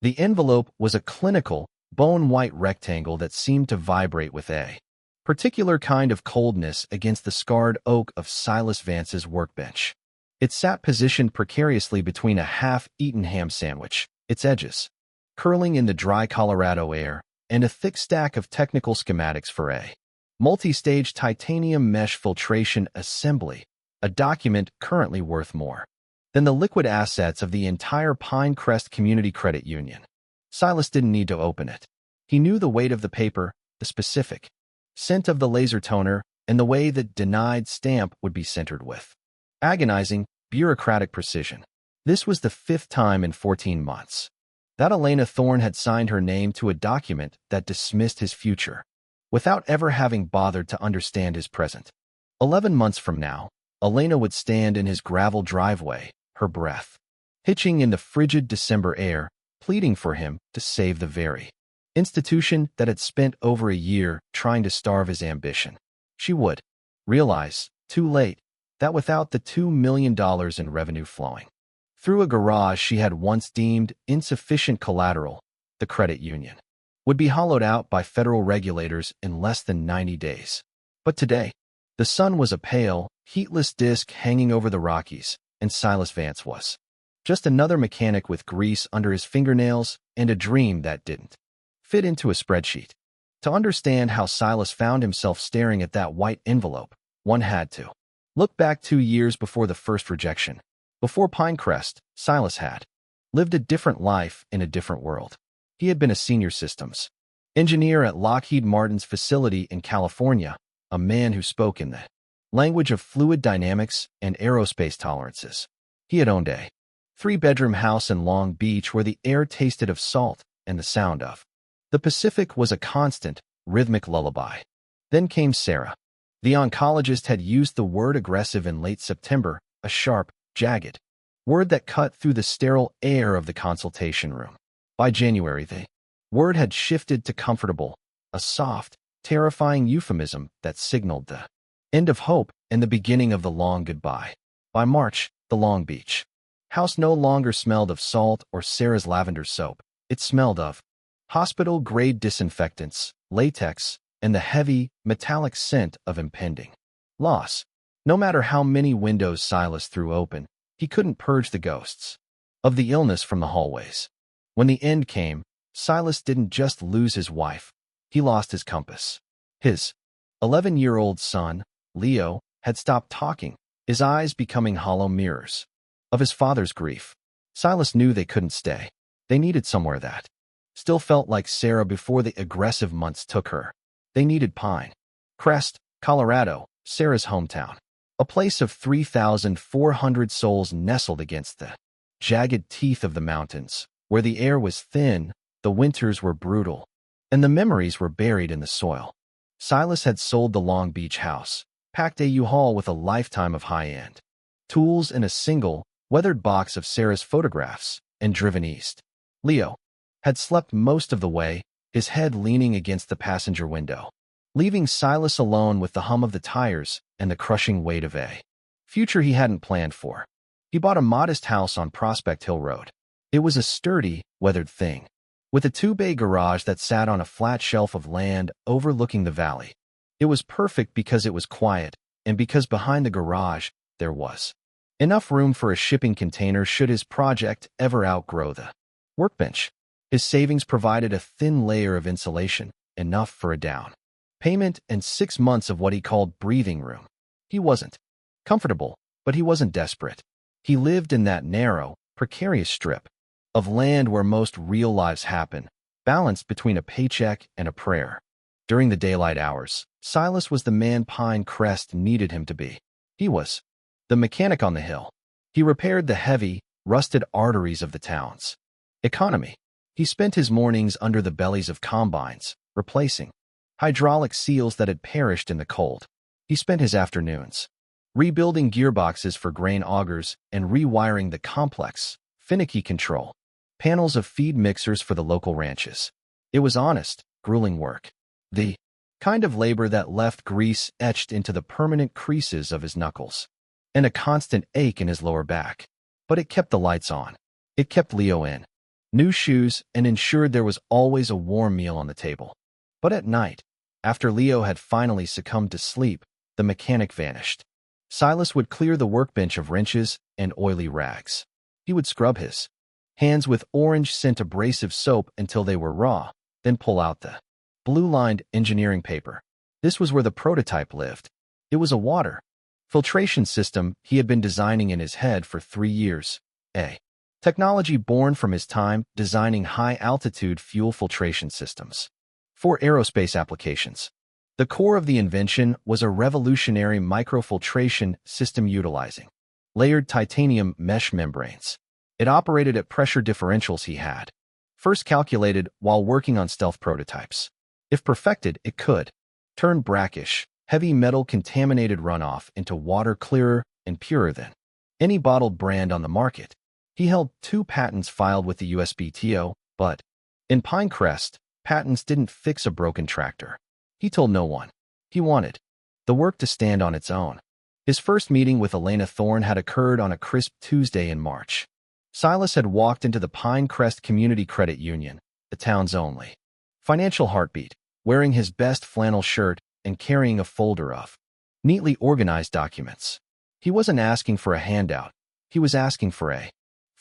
The envelope was a clinical, bone-white rectangle that seemed to vibrate with a particular kind of coldness against the scarred oak of Silas Vance's workbench. It sat positioned precariously between a half-eaten ham sandwich, its edges curling in the dry Colorado air, and a thick stack of technical schematics for a multi-stage titanium mesh filtration assembly, a document currently worth more than the liquid assets of the entire Pinecrest Community Credit Union. Silas didn't need to open it. He knew the weight of the paper, the specific scent of the laser toner, and the way that denied stamp would be centered with agonizing, bureaucratic precision. This was the 5th time in 14 months that Elena Thorne had signed her name to a document that dismissed his future, without ever having bothered to understand his present. 11 months from now, Elena would stand in his gravel driveway, her breath hitching in the frigid December air, pleading for him to save the very institution that had spent over a year trying to starve his ambition. She would realize, too late, that without the $2 million in revenue flowing through a garage she had once deemed insufficient collateral, the credit union would be hollowed out by federal regulators in less than 90 days. But today, the sun was a pale, heatless disk hanging over the Rockies, and Silas Vance was just another mechanic with grease under his fingernails and a dream that didn't fit into a spreadsheet. To understand how Silas found himself staring at that white envelope, one had to look back 2 years before the first rejection. Before Pinecrest, Silas had lived a different life in a different world. He had been a senior systems engineer at Lockheed Martin's facility in California, a man who spoke in the language of fluid dynamics and aerospace tolerances. He had owned a 3-bedroom house in Long Beach where the air tasted of salt and the sound of the Pacific was a constant, rhythmic lullaby. Then came Sarah. The oncologist had used the word aggressive in late September, a sharp, jagged word that cut through the sterile air of the consultation room. By January, the word had shifted to comfortable, a soft, terrifying euphemism that signaled the end of hope and the beginning of the long goodbye. By March, the Long Beach house no longer smelled of salt or Sarah's lavender soap. It smelled of hospital-grade disinfectants, latex, and the heavy, metallic scent of impending loss. No matter how many windows Silas threw open, he couldn't purge the ghosts of the illness from the hallways. When the end came, Silas didn't just lose his wife, he lost his compass. His 11-year-old son, Leo, had stopped talking, his eyes becoming hollow mirrors of his father's grief. Silas knew they couldn't stay. They needed somewhere that still felt like Sarah before the aggressive months took her. They needed Pinecrest, Colorado, Sarah's hometown. A place of 3,400 souls nestled against the jagged teeth of the mountains, where the air was thin, the winters were brutal, and the memories were buried in the soil. Silas had sold the Long Beach house, packed a U-Haul with a lifetime of high-end tools and a single, weathered box of Sarah's photographs, and driven east. Leo had slept most of the way, his head leaning against the passenger window, leaving Silas alone with the hum of the tires and the crushing weight of a future he hadn't planned for. He bought a modest house on Prospect Hill Road. It was a sturdy, weathered thing, with a 2-bay garage that sat on a flat shelf of land overlooking the valley. It was perfect because it was quiet, and because behind the garage, there was enough room for a shipping container should his project ever outgrow the workbench. His savings provided a thin layer of insulation, enough for a down payment and 6 months of what he called breathing room. He wasn't comfortable, but he wasn't desperate. He lived in that narrow, precarious strip of land where most real lives happen, balanced between a paycheck and a prayer. During the daylight hours, Silas was the man Pinecrest needed him to be. He was the mechanic on the hill. He repaired the heavy, rusted arteries of the town's economy. He spent his mornings under the bellies of combines, replacing hydraulic seals that had perished in the cold. He spent his afternoons rebuilding gearboxes for grain augers and rewiring the complex, finicky control panels of feed mixers for the local ranches. It was honest, grueling work. The kind of labor that left grease etched into the permanent creases of his knuckles and a constant ache in his lower back. But it kept the lights on. It kept Leo in. new shoes, and ensured there was always a warm meal on the table. But at night, after Leo had finally succumbed to sleep, the mechanic vanished. Silas would clear the workbench of wrenches and oily rags. He would scrub his hands with orange-scent abrasive soap until they were raw, then pull out the blue-lined engineering paper. This was where the prototype lived. It was a water filtration system he had been designing in his head for 3 years. A technology born from his time designing high-altitude fuel filtration systems for aerospace applications. The core of the invention was a revolutionary microfiltration system utilizing layered titanium mesh membranes. It operated at pressure differentials he had first calculated while working on stealth prototypes. If perfected, it could turn brackish, heavy metal contaminated runoff into water clearer and purer than any bottled brand on the market. He held 2 patents filed with the USPTO, but in Pinecrest, patents didn't fix a broken tractor. He told no one. He wanted the work to stand on its own. His first meeting with Elena Thorne had occurred on a crisp Tuesday in March. Silas had walked into the Pinecrest Community Credit Union, the town's only financial heartbeat, wearing his best flannel shirt and carrying a folder of neatly organized documents. He wasn't asking for a handout. He was asking for a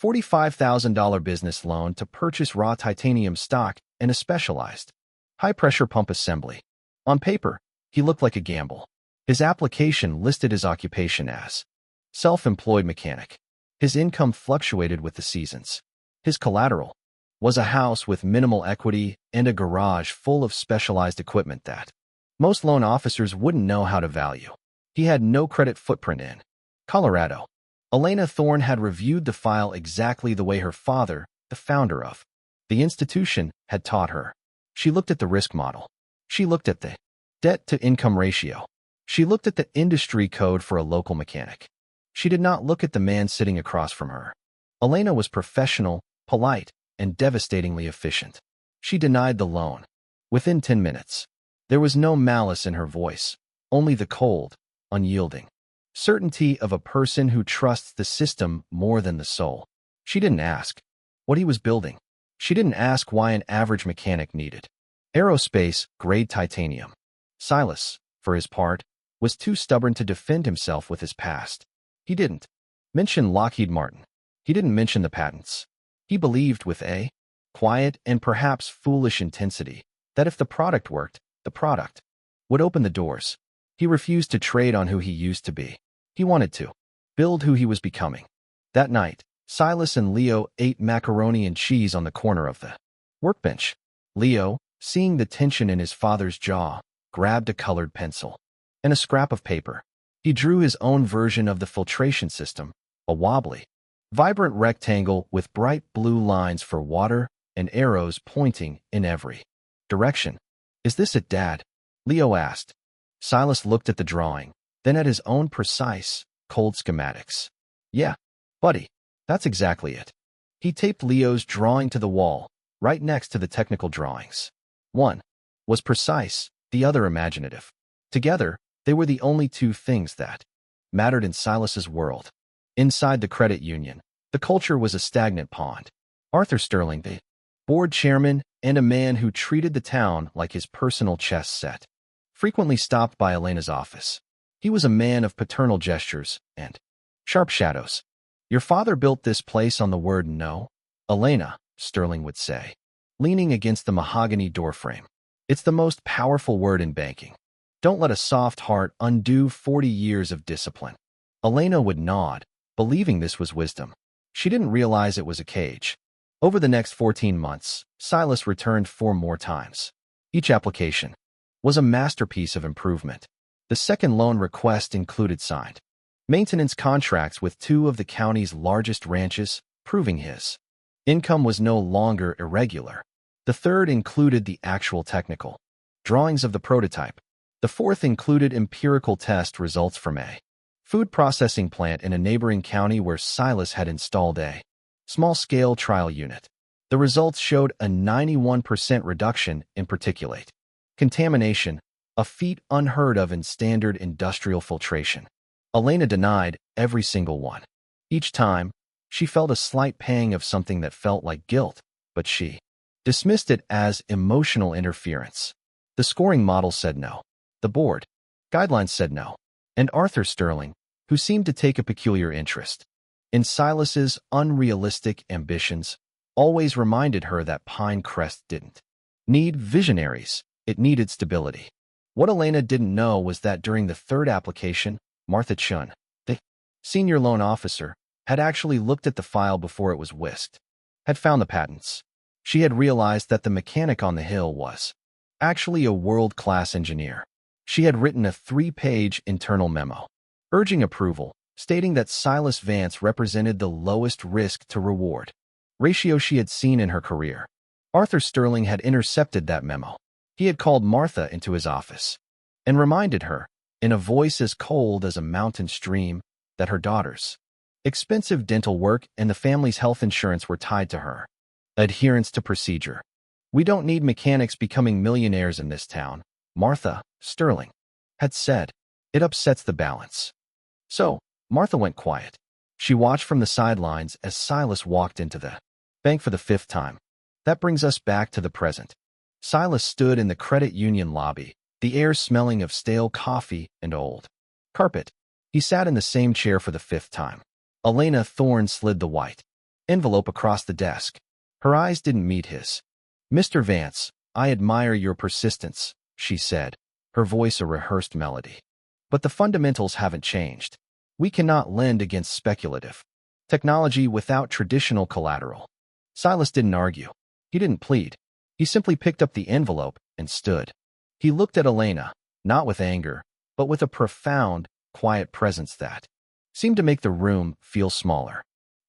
$45,000 business loan to purchase raw titanium stock and a specialized high-pressure pump assembly. On paper, he looked like a gamble. His application listed his occupation as self-employed mechanic. His income fluctuated with the seasons. His collateral was a house with minimal equity and a garage full of specialized equipment that most loan officers wouldn't know how to value. He had no credit footprint in Colorado. Elena Thorne had reviewed the file exactly the way her father, the founder of the institution, had taught her. She looked at the risk model. She looked at the debt-to-income ratio. She looked at the industry code for a local mechanic. She did not look at the man sitting across from her. Elena was professional, polite, and devastatingly efficient. She denied the loan. Within 10 minutes. There was no malice in her voice, only the cold, unyielding certainty of a person who trusts the system more than the soul. She didn't ask what he was building. She didn't ask why an average mechanic needed aerospace-grade titanium. Silas, for his part, was too stubborn to defend himself with his past. He didn't mention Lockheed Martin. He didn't mention the patents. He believed with a quiet and perhaps foolish intensity that if the product worked, the product would open the doors. He refused to trade on who he used to be. He wanted to build who he was becoming. That night, Silas and Leo ate macaroni and cheese on the corner of the workbench. Leo, seeing the tension in his father's jaw, grabbed a colored pencil and a scrap of paper. He drew his own version of the filtration system, a wobbly, vibrant rectangle with bright blue lines for water and arrows pointing in every direction. "Is this it, Dad?" Leo asked. Silas looked at the drawing, then at his own precise, cold schematics. "Yeah, buddy, that's exactly it." He taped Leo's drawing to the wall, right next to the technical drawings. One was precise, the other imaginative. Together, they were the only 2 things that mattered in Silas's world. Inside the credit union, the culture was a stagnant pond. Arthur Sterling, the board chairman and a man who treated the town like his personal chess set, frequently stopped by Elena's office. He was a man of paternal gestures and sharp shadows. "Your father built this place on the word no, Elena," Sterling would say, leaning against the mahogany doorframe. "It's the most powerful word in banking. Don't let a soft heart undo 40 years of discipline." Elena would nod, believing this was wisdom. She didn't realize it was a cage. Over the next 14 months, Silas returned 4 more times. Each application was a masterpiece of improvement. The second loan request included signed maintenance contracts with 2 of the county's largest ranches, proving his income was no longer irregular. The third included the actual technical drawings of the prototype. The fourth included empirical test results from a food processing plant in a neighboring county where Silas had installed a small-scale trial unit. The results showed a 91% reduction in particulate contamination, a feat unheard of in standard industrial filtration. Elena denied every single one. Each time, she felt a slight pang of something that felt like guilt, but she dismissed it as emotional interference. The scoring model said no. The board guidelines said no. And Arthur Sterling, who seemed to take a peculiar interest in Silas's unrealistic ambitions, always reminded her that Pinecrest didn't need visionaries, it needed stability. What Elena didn't know was that during the third application, Martha Chun, the senior loan officer, had actually looked at the file before it was whisked, had found the patents. She had realized that the mechanic on the hill was actually a world-class engineer. She had written a 3-page internal memo, urging approval, stating that Silas Vance represented the lowest risk-to-reward ratio she had seen in her career. Arthur Sterling had intercepted that memo. He had called Martha into his office and reminded her, in a voice as cold as a mountain stream, that her daughter's expensive dental work and the family's health insurance were tied to her adherence to procedure. "We don't need mechanics becoming millionaires in this town," Martha Sterling had said. "It upsets the balance." So, Martha went quiet. She watched from the sidelines as Silas walked into the bank for the 5th time. That brings us back to the present. Silas stood in the credit union lobby, the air smelling of stale coffee and old carpet. He sat in the same chair for the 5th time. Elena Thorne slid the white envelope across the desk. Her eyes didn't meet his. "Mr. Vance, I admire your persistence," she said, her voice a rehearsed melody. "But the fundamentals haven't changed. We cannot lend against speculative technology without traditional collateral." Silas didn't argue. He didn't plead. He simply picked up the envelope and stood. He looked at Elena, not with anger, but with a profound, quiet presence that seemed to make the room feel smaller.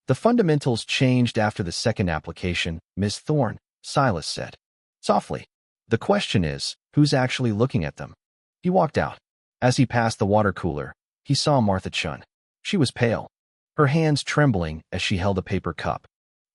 "The fundamentals changed after the second application, Ms. Thorne," Silas said softly. "The question is, who's actually looking at them?" He walked out. As he passed the water cooler, he saw Martha Chun. She was pale, her hands trembling as she held a paper cup.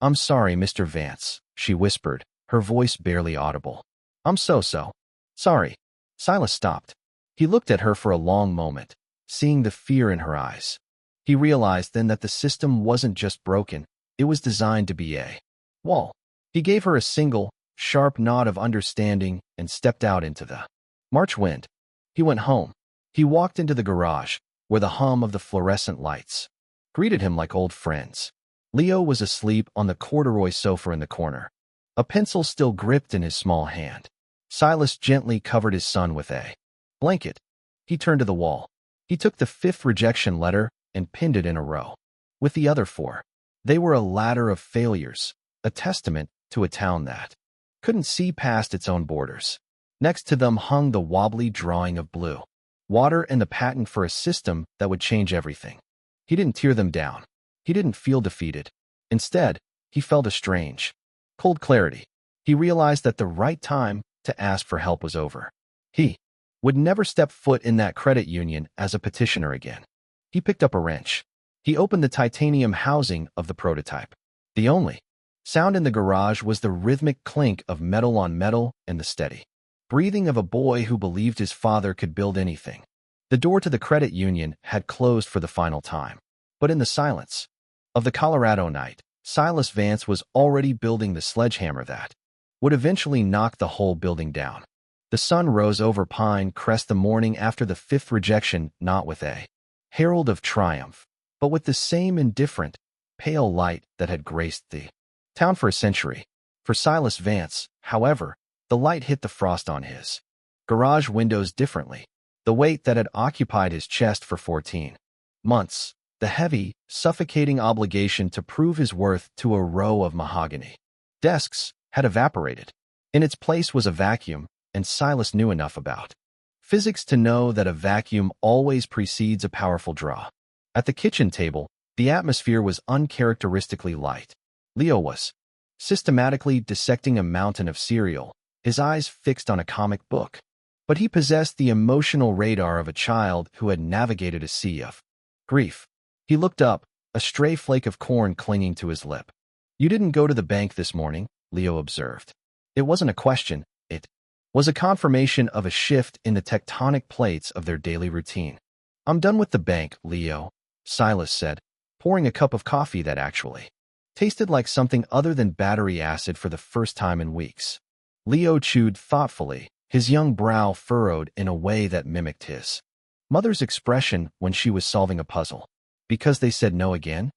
"I'm sorry, Mr. Vance," she whispered, her voice barely audible. "I'm so sorry." Silas stopped. He looked at her for a long moment, seeing the fear in her eyes. He realized then that the system wasn't just broken, it was designed to be a wall. He gave her a single, sharp nod of understanding and stepped out into the March wind. He went home. He walked into the garage, where the hum of the fluorescent lights greeted him like old friends. Leo was asleep on the corduroy sofa in the corner, a pencil still gripped in his small hand. Silas gently covered his son with a blanket. He turned to the wall. He took the 5th rejection letter and pinned it in a row with the other 4. They were a ladder of failures, a testament to a town that couldn't see past its own borders. Next to them hung the wobbly drawing of blue water and the patent for a system that would change everything. He didn't tear them down. He didn't feel defeated. Instead, he felt a strange, cold clarity. He realized that the right time to ask for help was over. He would never step foot in that credit union as a petitioner again. He picked up a wrench. He opened the titanium housing of the prototype. The only sound in the garage was the rhythmic clink of metal on metal and the steady breathing of a boy who believed his father could build anything. The door to the credit union had closed for the final time. But in the silence of the Colorado night, Silas Vance was already building the sledgehammer that would eventually knock the whole building down. The sun rose over Pinecrest the morning after the 5th rejection, not with a herald of triumph, but with the same indifferent, pale light that had graced the town for a century. For Silas Vance, however, the light hit the frost on his garage windows differently. The weight that had occupied his chest for 14 months, the heavy, suffocating obligation to prove his worth to a row of mahogany desks, had evaporated. In its place was a vacuum, and Silas knew enough about physics to know that a vacuum always precedes a powerful draw. At the kitchen table, the atmosphere was uncharacteristically light. Leo was systematically dissecting a mountain of cereal, his eyes fixed on a comic book. But he possessed the emotional radar of a child who had navigated a sea of grief. He looked up, a stray flake of corn clinging to his lip. "You didn't go to the bank this morning," Leo observed. It wasn't a question, it was a confirmation of a shift in the tectonic plates of their daily routine. "I'm done with the bank, Leo," Silas said, pouring a cup of coffee that actually Tasted like something other than battery acid for the first time in weeks. Leo chewed thoughtfully, his young brow furrowed in a way that mimicked his mother's expression when she was solving a puzzle. Because they said no again?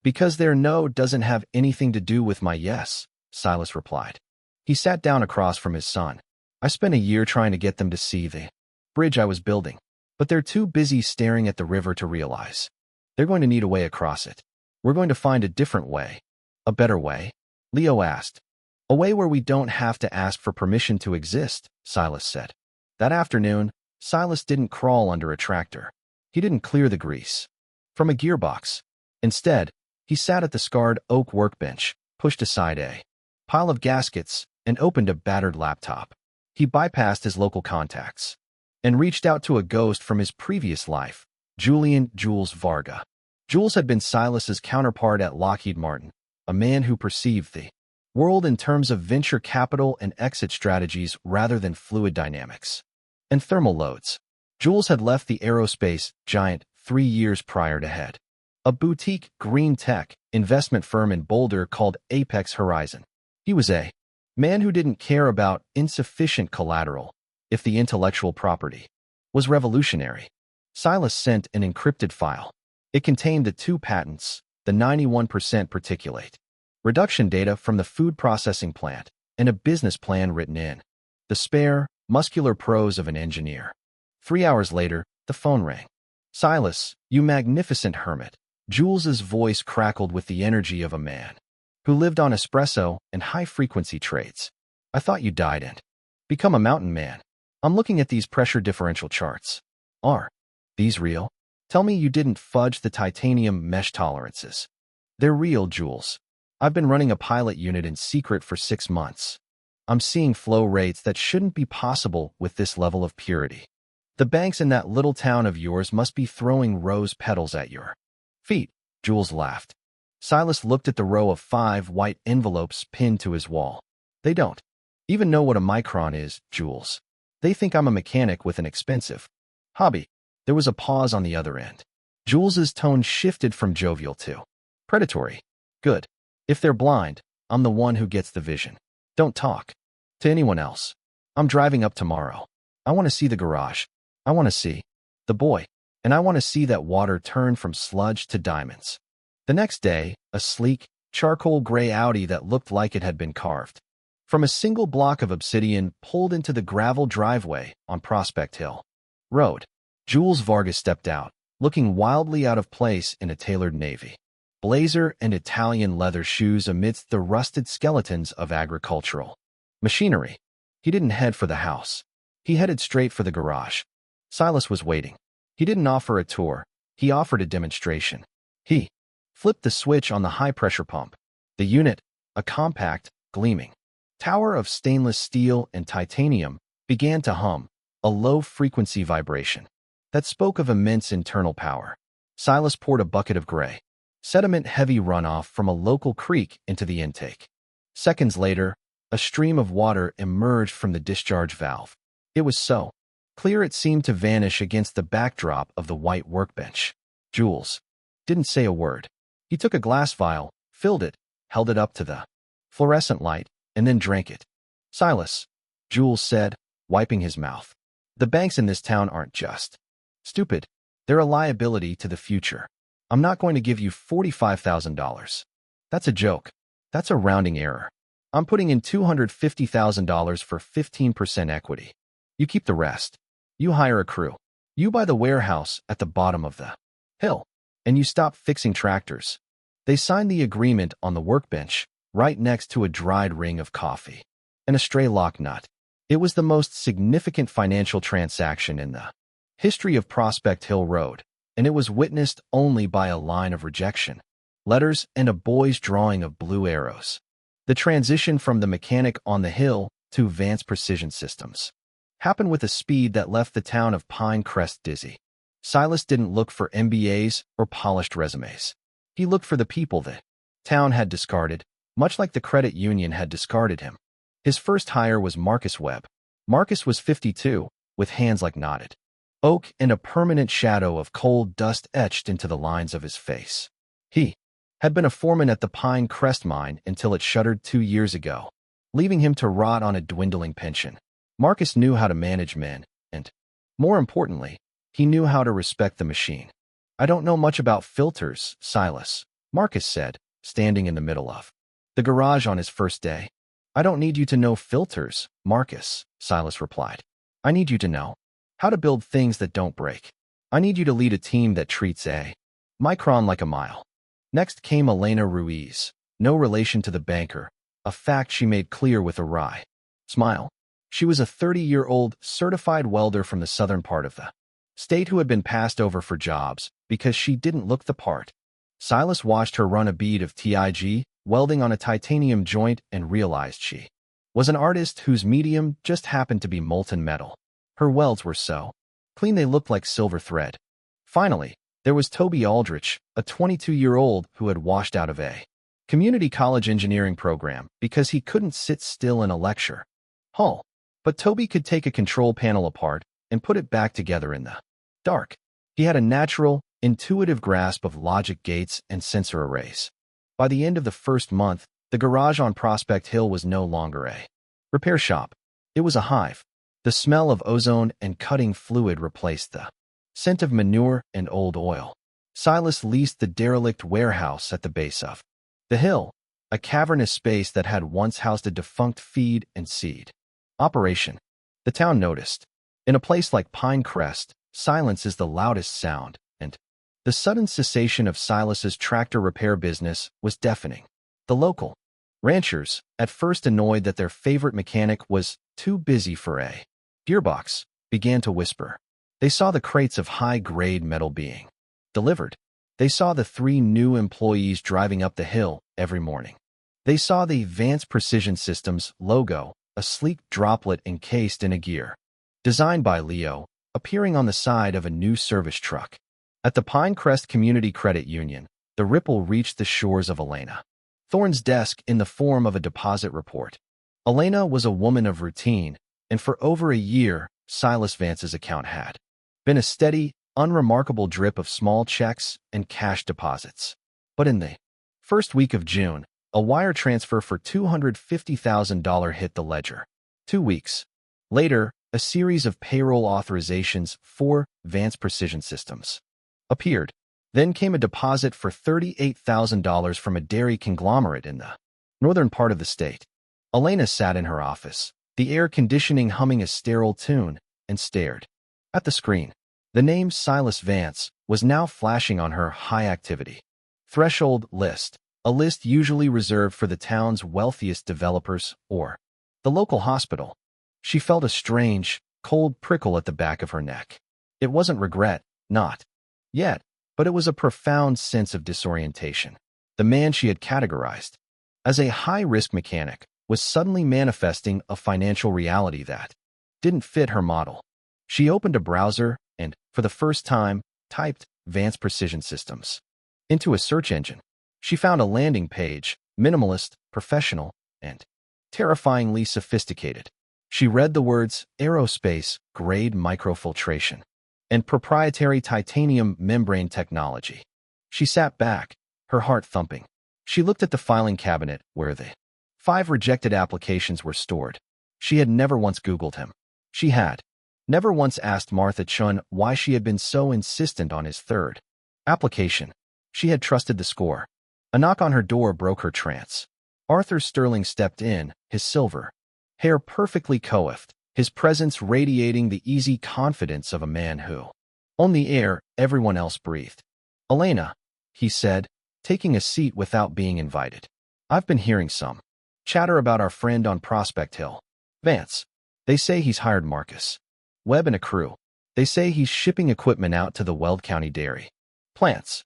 Because their no doesn't have anything to do with my yes, Silas replied. He sat down across from his son. I spent a year trying to get them to see the bridge I was building, but they're too busy staring at the river to realize. They're going to need a way across it. We're going to find a different way. A better way? Leo asked. A way where we don't have to ask for permission to exist, Silas said. That afternoon, Silas didn't crawl under a tractor. He didn't clear the grease from a gearbox. Instead, he sat at the scarred oak workbench, pushed aside a pile of gaskets, and opened a battered laptop. He bypassed his local contacts and reached out to a ghost from his previous life, Julian Jules Varga. Jules had been Silas's counterpart at Lockheed Martin, a man who perceived the world in terms of venture capital and exit strategies rather than fluid dynamics and thermal loads. Jules had left the aerospace giant 3 years prior to head a boutique green tech investment firm in Boulder called Apex Horizon. He was a man who didn't care about insufficient collateral if the intellectual property was revolutionary. Silas sent an encrypted file. It contained the 2 patents, the 91% particulate reduction data from the food processing plant, and a business plan written in the spare, muscular prose of an engineer. 3 hours later, the phone rang. Silas, you magnificent hermit. Jules's voice crackled with the energy of a man who lived on espresso and high-frequency trades. I thought you died and become a mountain man. I'm looking at these pressure differential charts. Are these real? Tell me you didn't fudge the titanium mesh tolerances. They're real, Jules. I've been running a pilot unit in secret for 6 months. I'm seeing flow rates that shouldn't be possible with this level of purity. The banks in that little town of yours must be throwing rose petals at your feet, Jules laughed. Silas looked at the row of 5 white envelopes pinned to his wall. They don't even know what a micron is, Jules. They think I'm a mechanic with an expensive hobby. There was a pause on the other end. Jules's tone shifted from jovial to predatory. Good. If they're blind, I'm the one who gets the vision. Don't talk to anyone else. I'm driving up tomorrow. I want to see the garage. I want to see the boy. And I want to see that water turn from sludge to diamonds. The next day, a sleek, charcoal gray Audi that looked like it had been carved from a single block of obsidian pulled into the gravel driveway on Prospect Hill Road. Jules Vargas stepped out, looking wildly out of place in a tailored navy blazer and Italian leather shoes amidst the rusted skeletons of agricultural machinery. He didn't head for the house. He headed straight for the garage. Silas was waiting. He didn't offer a tour. He offered a demonstration. He flipped the switch on the high-pressure pump. The unit, a compact, gleaming tower of stainless steel and titanium, began to hum, a low-frequency vibration that spoke of immense internal power. Silas poured a bucket of gray, sediment-heavy runoff from a local creek into the intake. Seconds later, a stream of water emerged from the discharge valve. It was so clear it seemed to vanish against the backdrop of the white workbench. Jules didn't say a word. He took a glass vial, filled it, held it up to the fluorescent light, and then drank it. Silas, Jules said, wiping his mouth. The banks in this town aren't just stupid. They're a liability to the future. I'm not going to give you $45,000. That's a joke. That's a rounding error. I'm putting in $250,000 for 15% equity. You keep the rest. You hire a crew. You buy the warehouse at the bottom of the hill. And you stop fixing tractors. They signed the agreement on the workbench, right next to a dried ring of coffee and a stray lock nut. It was the most significant financial transaction in the history of Prospect Hill Road, and it was witnessed only by a line of rejection, letters, and a boy's drawing of blue arrows. The transition from the mechanic on the hill to Vance Precision Systems happened with a speed that left the town of Pinecrest dizzy. Silas didn't look for MBAs or polished resumes. He looked for the people the town had discarded, much like the credit union had discarded him. His first hire was Marcus Webb. Marcus was 52, with hands like knotted oak and a permanent shadow of cold dust etched into the lines of his face. He had been a foreman at the Pine Crest mine until it shuttered 2 years ago, leaving him to rot on a dwindling pension. Marcus knew how to manage men, and, more importantly, he knew how to respect the machine. I don't know much about filters, Silas, Marcus said, standing in the middle of the garage on his first day. I don't need you to know filters, Marcus, Silas replied. I need you to know how to build things that don't break. I need you to lead a team that treats a micron like a mile. Next came Elena Ruiz, no relation to the banker, a fact she made clear with a wry smile. She was a 30-year-old certified welder from the southern part of the state who had been passed over for jobs because she didn't look the part. Silas watched her run a bead of TIG, welding on a titanium joint, and realized she was an artist whose medium just happened to be molten metal. Her welds were so clean they looked like silver thread. Finally, there was Toby Aldrich, a 22-year-old who had washed out of a community college engineering program because he couldn't sit still in a lecture hall. But Toby could take a control panel apart and put it back together in the dark. He had a natural, intuitive grasp of logic gates and sensor arrays. By the end of the first month, the garage on Prospect Hill was no longer a repair shop. It was a hive. The smell of ozone and cutting fluid replaced the scent of manure and old oil. Silas leased the derelict warehouse at the base of the hill, a cavernous space that had once housed a defunct feed and seed operation. The town noticed. In a place like Pine Crest, silence is the loudest sound, and the sudden cessation of Silas's tractor repair business was deafening. The local ranchers, at first annoyed that their favorite mechanic was too busy for a gearbox, began to whisper. They saw the crates of high-grade metal being delivered. They saw the 3 new employees driving up the hill every morning. They saw the Vance Precision Systems logo, a sleek droplet encased in a gear, designed by Leo, appearing on the side of a new service truck. At the Pine Crest Community Credit Union, the ripple reached the shores of Elena Thorne's desk in the form of a deposit report. Elena was a woman of routine, and for over a year, Silas Vance's account had been a steady, unremarkable drip of small checks and cash deposits. But in the first week of June, a wire transfer for $250,000 hit the ledger. 2 weeks later, a series of payroll authorizations for Vance Precision Systems appeared. Then came a deposit for $38,000 from a dairy conglomerate in the northern part of the state. Elena sat in her office, the air conditioning humming a sterile tune, and stared at the screen. The name Silas Vance was now flashing on her high-activity threshold list, a list usually reserved for the town's wealthiest developers or the local hospital. She felt a strange, cold prickle at the back of her neck. It wasn't regret, not yet, but it was a profound sense of disorientation. The man she had categorized as a high-risk mechanic was suddenly manifesting a financial reality that didn't fit her model. She opened a browser and, for the first time, typed Vance Precision Systems into a search engine. She found a landing page, minimalist, professional, and terrifyingly sophisticated. She read the words aerospace-grade microfiltration and proprietary titanium membrane technology. She sat back, her heart thumping. She looked at the filing cabinet where the 5 rejected applications were stored. She had never once Googled him. She had never once asked Martha Chun why she had been so insistent on his 3rd application. She had trusted the score. A knock on her door broke her trance. Arthur Sterling stepped in, his silver hair perfectly coiffed, his presence radiating the easy confidence of a man who, on the air, everyone else breathed. Elena, he said, taking a seat without being invited. I've been hearing some chatter about our friend on Prospect Hill. Vance. They say he's hired Marcus Webb and a crew. They say he's shipping equipment out to the Weld County dairy plants.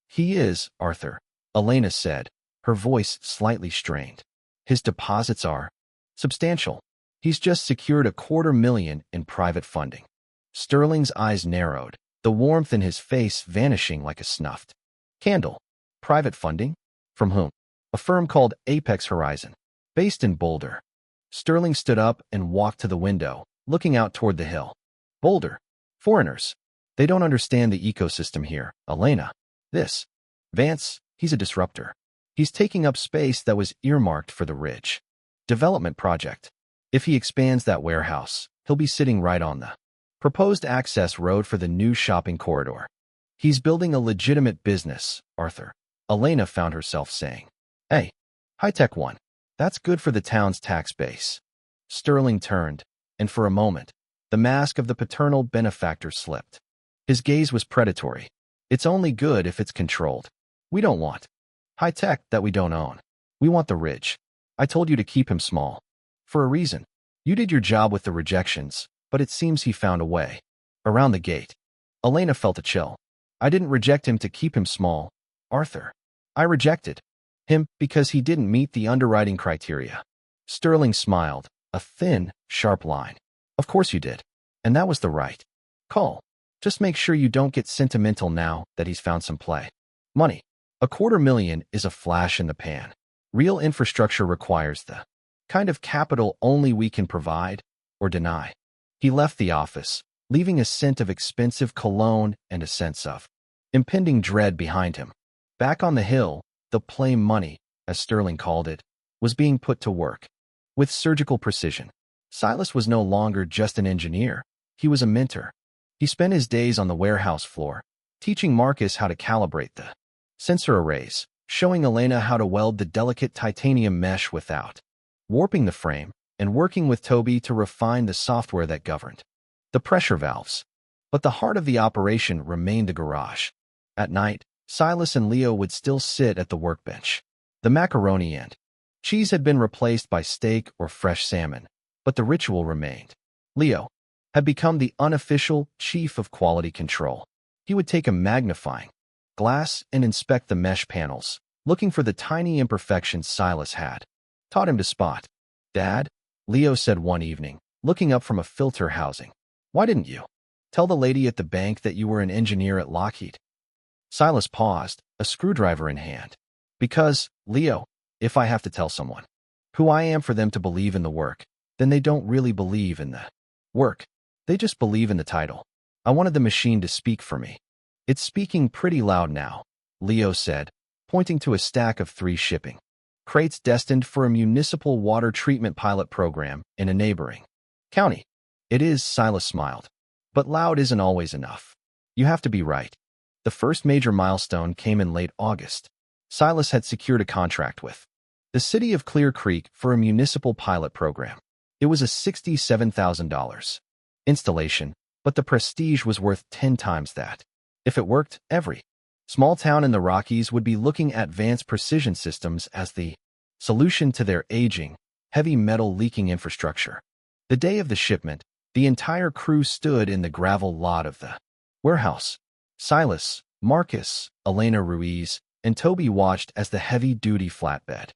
He is, Arthur, Elena said, her voice slightly strained. His deposits are substantial. He's just secured $250,000 in private funding. Sterling's eyes narrowed, the warmth in his face vanishing like a snuffed candle. Private funding? From whom? A firm called Apex Horizon, based in Boulder. Sterling stood up and walked to the window, looking out toward the hill. Boulder. Foreigners. They don't understand the ecosystem here, Elena. This Vance He's a disruptor. He's taking up space that was earmarked for the rich. Development project. If he expands that warehouse, he'll be sitting right on the proposed access road for the new shopping corridor. He's building a legitimate business, Arthur. Elena found herself saying. Hey, high-tech one. That's good for the town's tax base. Sterling turned, and for a moment, the mask of the paternal benefactor slipped. His gaze was predatory. It's only good if it's controlled. We don't want high-tech that we don't own. We want the rich. I told you to keep him small. For a reason. You did your job with the rejections, but it seems he found a way. Around the gate. Elena felt a chill. I didn't reject him to keep him small, Arthur. I rejected him because he didn't meet the underwriting criteria. Sterling smiled, a thin, sharp line. Of course you did. And that was the right call. Just make sure you don't get sentimental now that he's found some play. Money. $250,000 is a flash in the pan. Real infrastructure requires the kind of capital only we can provide or deny. He left the office, leaving a scent of expensive cologne and a sense of impending dread behind him. Back on the hill, the play money, as Sterling called it, was being put to work. With surgical precision. Silas was no longer just an engineer. He was a mentor. He spent his days on the warehouse floor, teaching Marcus how to calibrate the sensor arrays, showing Elena how to weld the delicate titanium mesh without warping the frame, and working with Toby to refine the software that governed the pressure valves. But the heart of the operation remained the garage. At night, Silas and Leo would still sit at the workbench. The macaroni and cheese had been replaced by steak or fresh salmon, but the ritual remained. Leo had become the unofficial chief of quality control. He would take a magnifying glass and inspect the mesh panels, looking for the tiny imperfections Silas had taught him to spot. Dad, Leo said one evening, looking up from a filter housing. Why didn't you tell the lady at the bank that you were an engineer at Lockheed? Silas paused, a screwdriver in hand. Because, Leo, if I have to tell someone who I am for them to believe in the work, then they don't really believe in the work. They just believe in the title. I wanted the machine to speak for me. It's speaking pretty loud now, Leo said, pointing to a stack of 3 shipping crates destined for a municipal water treatment pilot program in a neighboring county. It is, Silas smiled. But loud isn't always enough. You have to be right. The first major milestone came in late August. Silas had secured a contract with the city of Clear Creek for a municipal pilot program. It was a $67,000 installation, but the prestige was worth 10 times that. If it worked, every small town in the Rockies would be looking at Advanced Precision Systems as the solution to their aging, heavy metal leaking infrastructure. The day of the shipment, the entire crew stood in the gravel lot of the warehouse. Silas, Marcus, Elena Ruiz, and Toby watched as the heavy-duty flatbed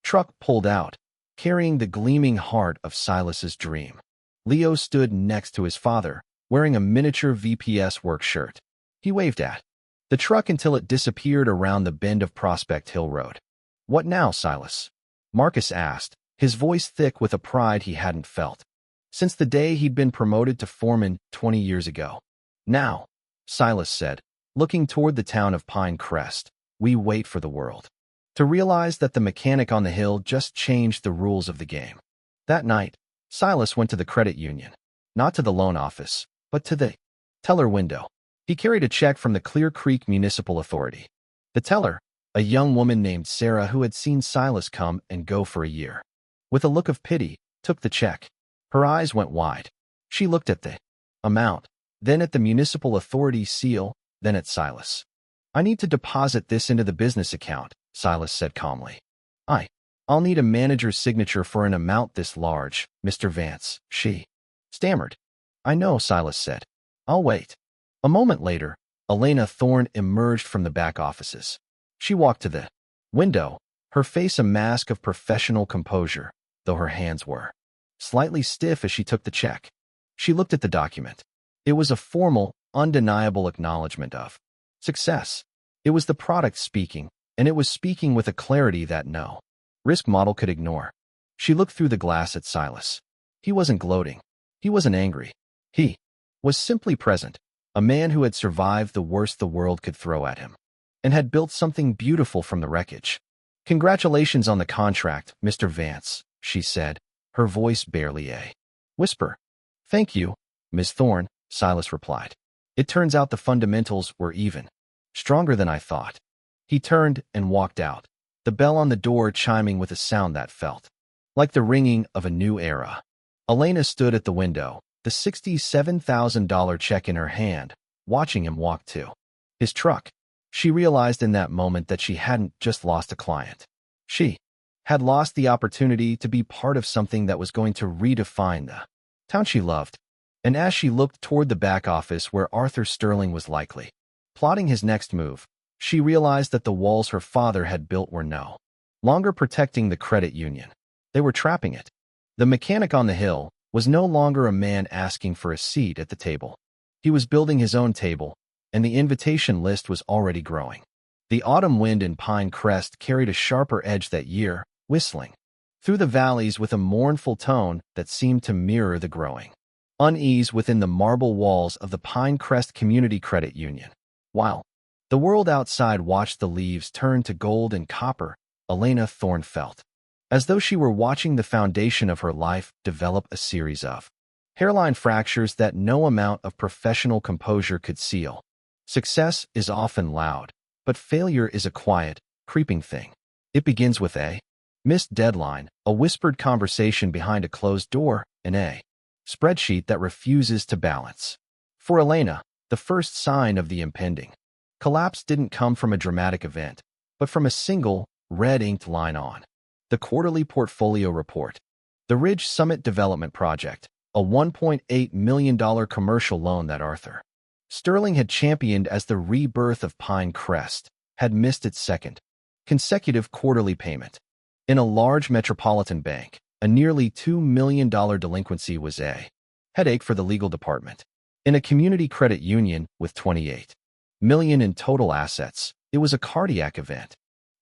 truck pulled out, carrying the gleaming heart of Silas's dream. Leo stood next to his father, wearing a miniature VPS work shirt. He waved at the truck until it disappeared around the bend of Prospect Hill Road. What now, Silas? Marcus asked, his voice thick with a pride he hadn't felt since the day he'd been promoted to foreman 20 years ago. Now, Silas said, looking toward the town of Pine Crest, we wait for the world to realize that the mechanic on the hill just changed the rules of the game. That night, Silas went to the credit union, not to the loan office, but to the teller window. He carried a check from the Clear Creek Municipal Authority. The teller, a young woman named Sarah who had seen Silas come and go for a year, with a look of pity, took the check. Her eyes went wide. She looked at the amount, then at the municipal authority seal, then at Silas. I need to deposit this into the business account, Silas said calmly. I'll need a manager's signature for an amount this large, Mr. Vance, she stammered. I know, Silas said. I'll wait. A moment later, Elena Thorne emerged from the back offices. She walked to the window, her face a mask of professional composure, though her hands were slightly stiff as she took the check. She looked at the document. It was a formal, undeniable acknowledgement of success. It was the product speaking, and it was speaking with a clarity that no risk model could ignore. She looked through the glass at Silas. He wasn't gloating. He wasn't angry. He was simply present, a man who had survived the worst the world could throw at him. and had built something beautiful from the wreckage. "Congratulations on the contract, Mr. Vance," she said, her voice barely a whisper. "Thank you, Ms. Thorne," Silas replied. "It turns out the fundamentals were even stronger than I thought." He turned and walked out, the bell on the door chiming with a sound that felt like the ringing of a new era. Elena stood at the window, the $67,000 check in her hand, watching him walk to his truck. She realized in that moment that she hadn't just lost a client. She had lost the opportunity to be part of something that was going to redefine the town she loved. And as she looked toward the back office where Arthur Sterling was likely plotting his next move, she realized that the walls her father had built were no longer protecting the credit union. They were trapping it. The mechanic on the hill was no longer a man asking for a seat at the table. He was building his own table, and the invitation list was already growing. The autumn wind in Pine Crest carried a sharper edge that year, whistling through the valleys with a mournful tone that seemed to mirror the growing unease within the marble walls of the Pine Crest Community Credit Union. While the world outside watched the leaves turn to gold and copper, Elena Thorne felt as though she were watching the foundation of her life develop a series of hairline fractures that no amount of professional composure could seal. Success is often loud, but failure is a quiet, creeping thing. It begins with a missed deadline, a whispered conversation behind a closed door, and a spreadsheet that refuses to balance. For Elena, the first sign of the impending collapse didn't come from a dramatic event, but from a single, red-inked line on the quarterly portfolio report. The Ridge Summit Development Project, a $1.8 million commercial loan that Arthur Sterling had championed as the rebirth of Pine Crest, had missed its second consecutive quarterly payment. In a large metropolitan bank, a nearly $2 million delinquency was a headache for the legal department. In a community credit union with $28 million in total assets, it was a cardiac event.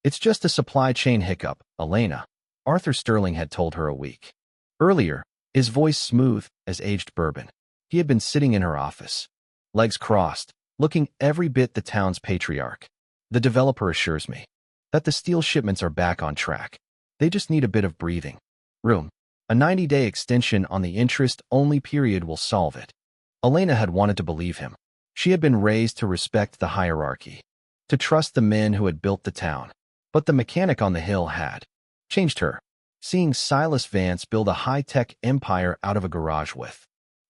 "It's just a supply chain hiccup, Elena," Arthur Sterling had told her a week earlier, his voice smooth as aged bourbon. He had been sitting in her office, legs crossed, looking every bit the town's patriarch. "The developer assures me that the steel shipments are back on track. They just need a bit of breathing room. A 90-day extension on the interest-only period will solve it." Elena had wanted to believe him. She had been raised to respect the hierarchy, to trust the men who had built the town. But the mechanic on the hill had changed her. Seeing Silas Vance build a high-tech empire out of a garage with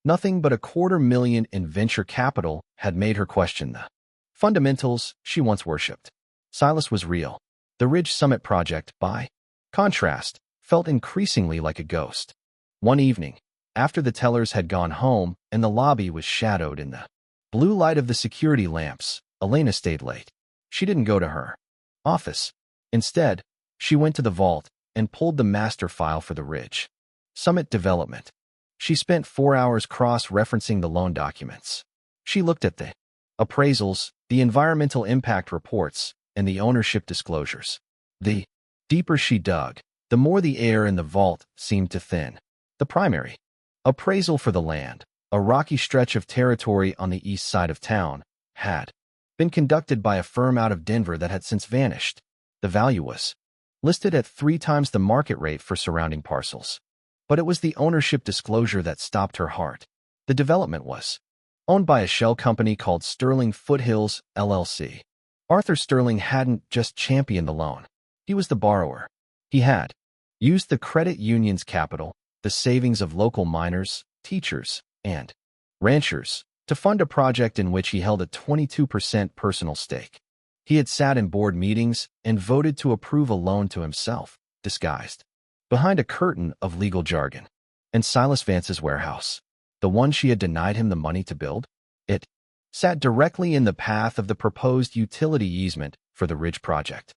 nothing but $250,000 in venture capital had made her question the fundamentals she once worshipped. Silas was real. The Ridge Summit project, by contrast, felt increasingly like a ghost. One evening, after the tellers had gone home and the lobby was shadowed in the blue light of the security lamps, Elena stayed late. She didn't go to her office. Instead, she went to the vault and pulled the master file for the Ridge Summit development. She spent 4 hours cross-referencing the loan documents. She looked at the appraisals, the environmental impact reports, and the ownership disclosures. The deeper she dug, the more the air in the vault seemed to thin. The primary appraisal for the land, a rocky stretch of territory on the east side of town, had been conducted by a firm out of Denver that had since vanished. The value was listed at 3 times the market rate for surrounding parcels. But it was the ownership disclosure that stopped her heart. The development was owned by a shell company called Sterling Foothills, LLC. Arthur Sterling hadn't just championed the loan. He was the borrower. He had used the credit union's capital, the savings of local miners, teachers, and ranchers, to fund a project in which he held a 22% personal stake. He had sat in board meetings and voted to approve a loan to himself, disguised behind a curtain of legal jargon. And Silas Vance's warehouse, the one she had denied him the money to build, it sat directly in the path of the proposed utility easement for the Ridge project.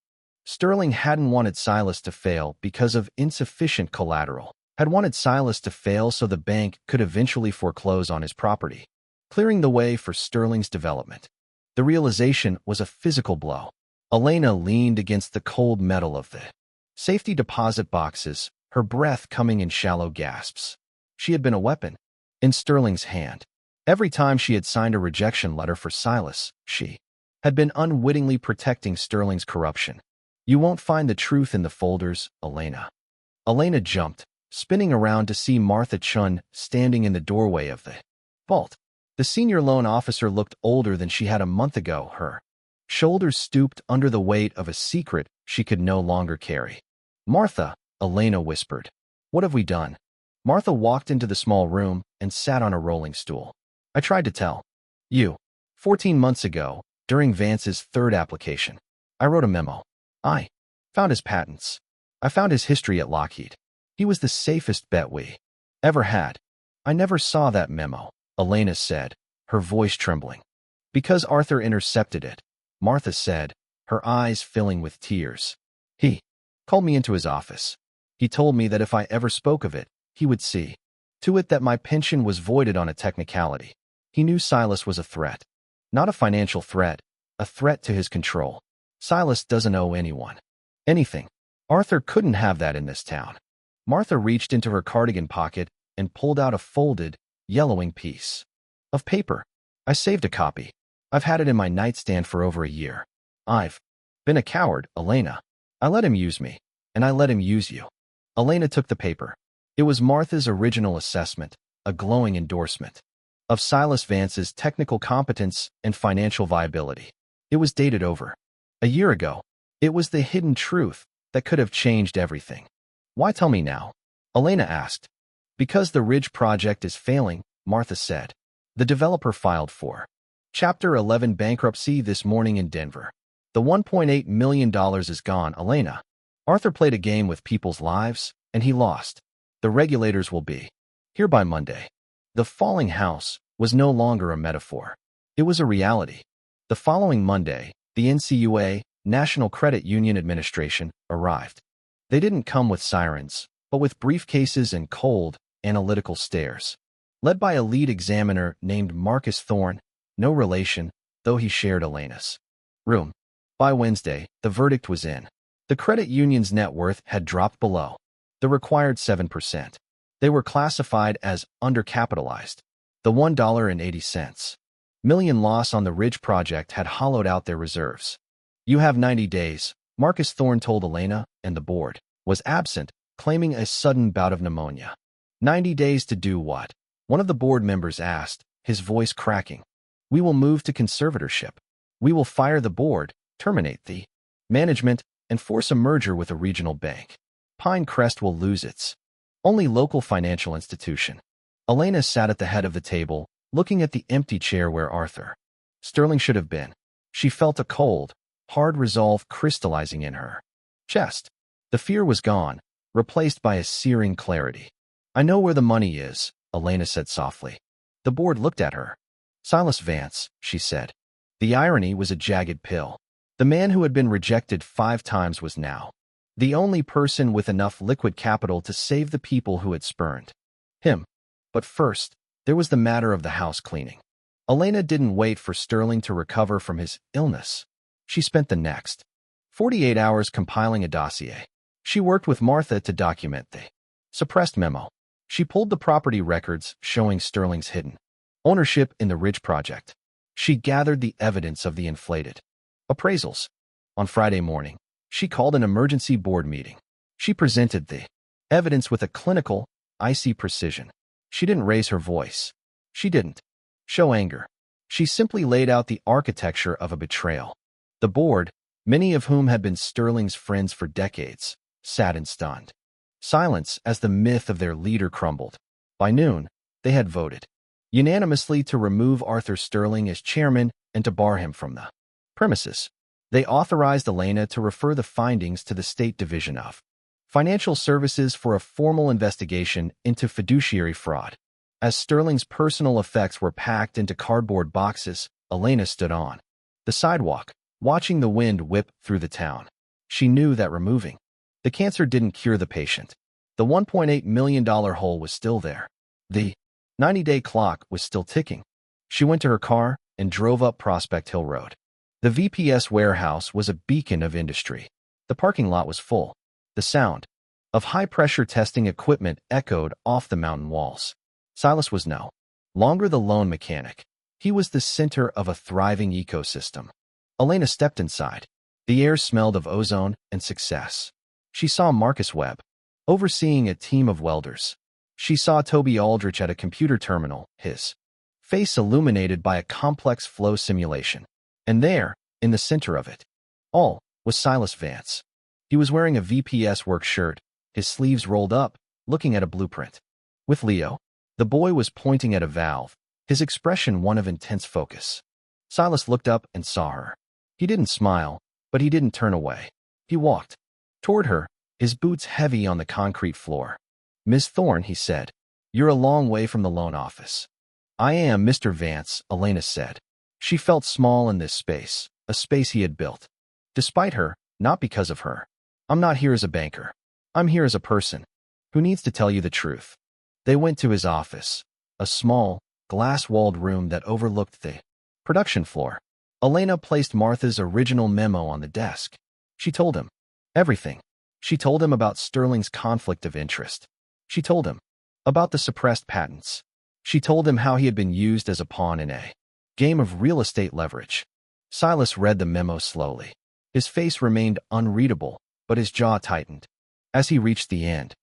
Sterling hadn't wanted Silas to fail because of insufficient collateral, had wanted Silas to fail so the bank could eventually foreclose on his property, clearing the way for Sterling's development. The realization was a physical blow. Elena leaned against the cold metal of the safety deposit boxes, her breath coming in shallow gasps. She had been a weapon in Sterling's hand. Every time she had signed a rejection letter for Silas, she had been unwittingly protecting Sterling's corruption. You won't find the truth in the folders, Elena. Elena jumped, spinning around to see Martha Chun standing in the doorway of the vault. The senior loan officer looked older than she had a month ago. Her shoulders stooped under the weight of a secret she could no longer carry. Martha, Elena whispered. What have we done? Martha walked into the small room and sat on a rolling stool. I tried to tell you. 14 months ago, during Vance's third application, I wrote a memo. I found his patents. I found his history at Lockheed. He was the safest bet we ever had. I never saw that memo, Elena said, her voice trembling. Because Arthur intercepted it, Martha said, her eyes filling with tears. He called me into his office. He told me that if I ever spoke of it, he would see to it that my pension was voided on a technicality. He knew Silas was a threat. Not a financial threat, a threat to his control. Silas doesn't owe anyone anything. Arthur couldn't have that in this town. Martha reached into her cardigan pocket and pulled out a folded, yellowing piece of paper. I saved a copy. I've had it in my nightstand for over a year. I've been a coward, Elena. I let him use me, and I let him use you. Elena took the paper. It was Martha's original assessment, a glowing endorsement of Silas Vance's technical competence and financial viability. It was dated over a year ago. It was the hidden truth that could have changed everything. Why tell me now? Elena asked. Because the Ridge project is failing, Martha said. The developer filed for Chapter 11 bankruptcy this morning in Denver. The $1.8 million is gone, Elena. Arthur played a game with people's lives, and he lost. The regulators will be here by Monday. The falling house was no longer a metaphor. It was a reality. The following Monday, the NCUA, National Credit Union Administration, arrived. They didn't come with sirens, but with briefcases and cold, analytical stares. Led by a lead examiner named Marcus Thorne, no relation, though he shared Elena's room. By Wednesday, the verdict was in. The credit union's net worth had dropped below the required 7%. They were classified as undercapitalized. The $1.80 million loss on the Ridge project had hollowed out their reserves. You have 90 days, Marcus Thorne told Elena, and the board was absent, claiming a sudden bout of pneumonia. 90 days to do what? One of the board members asked, his voice cracking. We will move to conservatorship. We will fire the board, terminate the management, and force a merger with a regional bank. Pinecrest will lose its only local financial institution. Elena sat at the head of the table, looking at the empty chair where Arthur Sterling should have been. She felt a cold, hard resolve crystallizing in her chest. The fear was gone, replaced by a searing clarity. I know where the money is, Elena said softly. The board looked at her. Silas Vance, she said. The irony was a jagged pill. The man who had been rejected 5 times was now the only person with enough liquid capital to save the people who had spurned him. But first, there was the matter of the house cleaning. Elena didn't wait for Sterling to recover from his illness. She spent the next 48 hours compiling a dossier. She worked with Martha to document the suppressed memo. She pulled the property records showing Sterling's hidden ownership in the Ridge project. She gathered the evidence of the inflated appraisals. On Friday morning, she called an emergency board meeting. She presented the evidence with a clinical, icy precision. She didn't raise her voice. She didn't show anger. She simply laid out the architecture of a betrayal. The board, many of whom had been Sterling's friends for decades, sat in stunned silence as the myth of their leader crumbled. By noon, they had voted unanimously to remove Arthur Sterling as chairman and to bar him from the premises. They authorized Elena to refer the findings to the State Division of Financial Services for a formal investigation into fiduciary fraud. As Sterling's personal effects were packed into cardboard boxes, Elena stood on the sidewalk, watching the wind whip through the town. She knew that removing the cancer didn't cure the patient. The $1.8 million hole was still there. The 90-day clock was still ticking. She went to her car and drove up Prospect Hill Road. The VPS warehouse was a beacon of industry. The parking lot was full. The sound of high-pressure testing equipment echoed off the mountain walls. Silas was no longer the lone mechanic. He was the center of a thriving ecosystem. Elena stepped inside. The air smelled of ozone and success. She saw Marcus Webb, overseeing a team of welders. She saw Toby Aldrich at a computer terminal, his face illuminated by a complex flow simulation. And there, in the center of it all, was Silas Vance. He was wearing a VPS work shirt, his sleeves rolled up, looking at a blueprint. With Leo, the boy was pointing at a valve, his expression one of intense focus. Silas looked up and saw her. He didn't smile, but he didn't turn away. He walked toward her, his boots heavy on the concrete floor. "Miss Thorne," he said, "you're a long way from the loan office." "I am, Mr. Vance," Elena said. She felt small in this space, a space he had built. Despite her, not because of her. "I'm not here as a banker. I'm here as a person who needs to tell you the truth." They went to his office, a small, glass-walled room that overlooked the production floor. Elena placed Martha's original memo on the desk. She told him everything. She told him about Sterling's conflict of interest. She told him about the suppressed patents. She told him how he had been used as a pawn in a game of real estate leverage. Silas read the memo slowly. His face remained unreadable, but his jaw tightened. As he reached the end,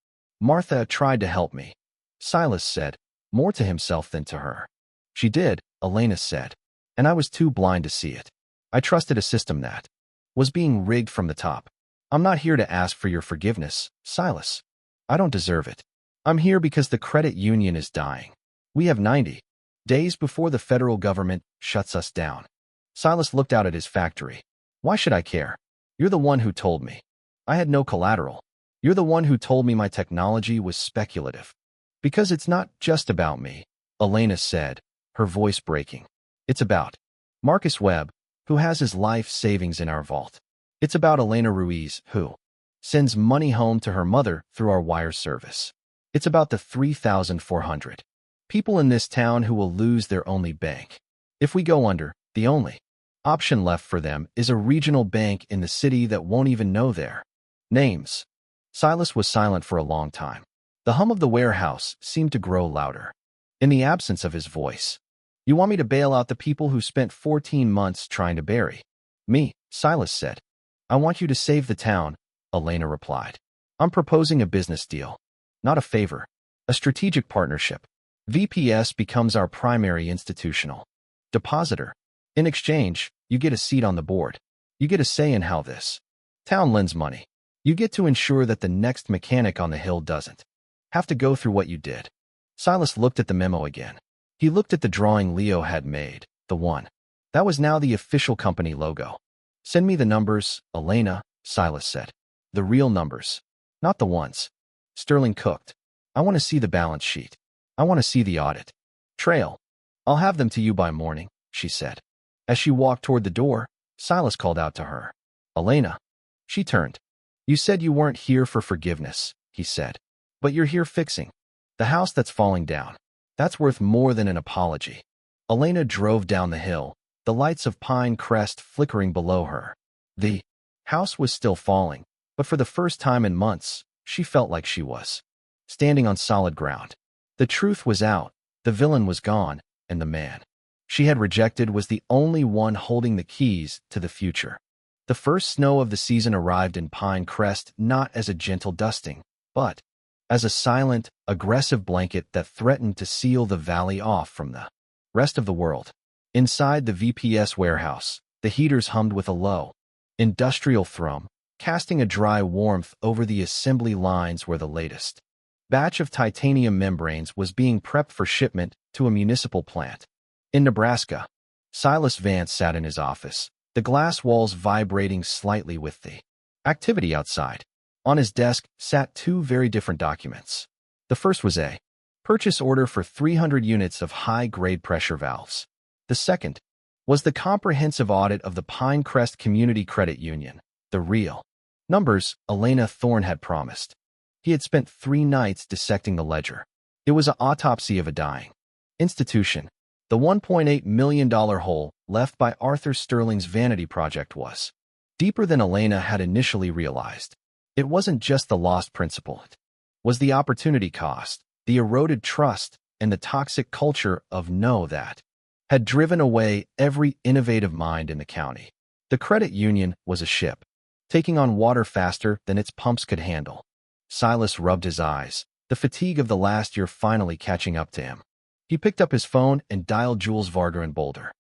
"Martha tried to help me," Silas said, more to himself than to her. "She did," Elena said, "and I was too blind to see it. I trusted a system that was being rigged from the top. I'm not here to ask for your forgiveness, Silas. I don't deserve it. I'm here because the credit union is dying. We have 90 days before the federal government shuts us down." Silas looked out at his factory. "Why should I care? You're the one who told me. I had no collateral. You're the one who told me my technology was speculative." "Because it's not just about me," Elena said, her voice breaking. "It's about Marcus Webb, who has his life savings in our vault. It's about Elena Ruiz, who sends money home to her mother through our wire service. It's about the 3,400 people in this town who will lose their only bank. If we go under, the only option left for them is a regional bank in the city that won't even know their names." Silas was silent for a long time. The hum of the warehouse seemed to grow louder. In the absence of his voice, "You want me to bail out the people who spent 14 months trying to bury me?" Silas said. "I want you to save the town," Elena replied. "I'm proposing a business deal, not a favor, a strategic partnership. VPS becomes our primary institutional depositor. In exchange, you get a seat on the board. You get a say in how this town lends money. You get to ensure that the next mechanic on the hill doesn't have to go through what you did." Silas looked at the memo again. He looked at the drawing Leo had made, the one that was now the official company logo. "Send me the numbers, Elena," Silas said. "The real numbers, not the ones Sterling cooked. I want to see the balance sheet. I want to see the audit trail. I'll have them to you by morning," she said. As she walked toward the door, Silas called out to her, "Elena." She turned. "You said you weren't here for forgiveness," he said. "But you're here fixing the house that's falling down. That's worth more than an apology." Elena drove down the hill, the lights of Pine Crest flickering below her. The house was still falling, but for the first time in months, she felt like she was standing on solid ground. The truth was out, the villain was gone, and the man she had rejected was the only one holding the keys to the future. The first snow of the season arrived in Pine Crest not as a gentle dusting, but as a silent, aggressive blanket that threatened to seal the valley off from the rest of the world. Inside the VPS warehouse, the heaters hummed with a low, industrial thrum, casting a dry warmth over the assembly lines where the latest batch of titanium membranes was being prepped for shipment to a municipal plant. In Nebraska, Silas Vance sat in his office, the glass walls vibrating slightly with the activity outside. On his desk sat two very different documents. The first was a purchase order for 300 units of high-grade pressure valves. The second was the comprehensive audit of the Pine Crest Community Credit Union, the real numbers Elena Thorne had promised. He had spent 3 nights dissecting the ledger. It was an autopsy of a dying institution. The $1.8 million hole left by Arthur Sterling's vanity project was deeper than Elena had initially realized. It wasn't just the lost principal. It was the opportunity cost, the eroded trust, and the toxic culture of no that had driven away every innovative mind in the county. The credit union was a ship, taking on water faster than its pumps could handle. Silas rubbed his eyes, the fatigue of the last year finally catching up to him. He picked up his phone and dialed Jules Varga in Boulder.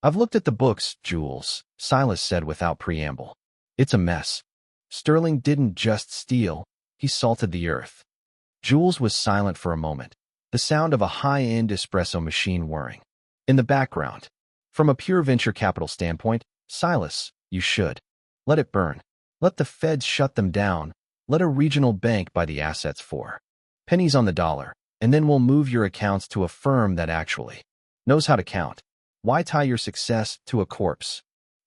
"I've looked at the books, Jules," Silas said without preamble. "It's a mess. Sterling didn't just steal, he salted the earth." Jules was silent for a moment, the sound of a high-end espresso machine whirring. In the background, from a pure venture capital standpoint, "Silas, you should. Let it burn. Let the feds shut them down. Let a regional bank buy the assets for pennies on the dollar, and then we'll move your accounts to a firm that actually knows how to count. Why tie your success to a corpse?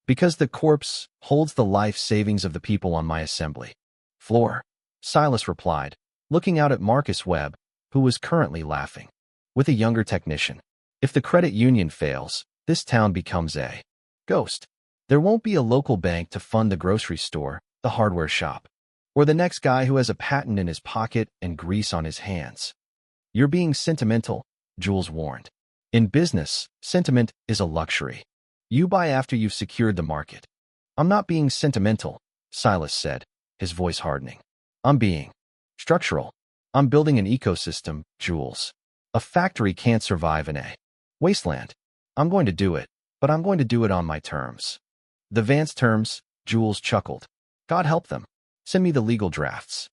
Because the corpse holds the life savings of the people on my assembly floor," Silas replied, looking out at Marcus Webb, who was currently laughing with a younger technician. "If the credit union fails, this town becomes a ghost. There won't be a local bank to fund the grocery store, the hardware shop, or the next guy who has a patent in his pocket and grease on his hands." "You're being sentimental," Jules warned. "In business, sentiment is a luxury. You buy after you've secured the market." "I'm not being sentimental," Silas said, his voice hardening. "I'm being structural. I'm building an ecosystem, Jules. A factory can't survive in a wasteland. I'm going to do it, but I'm going to do it on my terms." "The Vance terms," Jules chuckled. "God help them. Send me the legal drafts.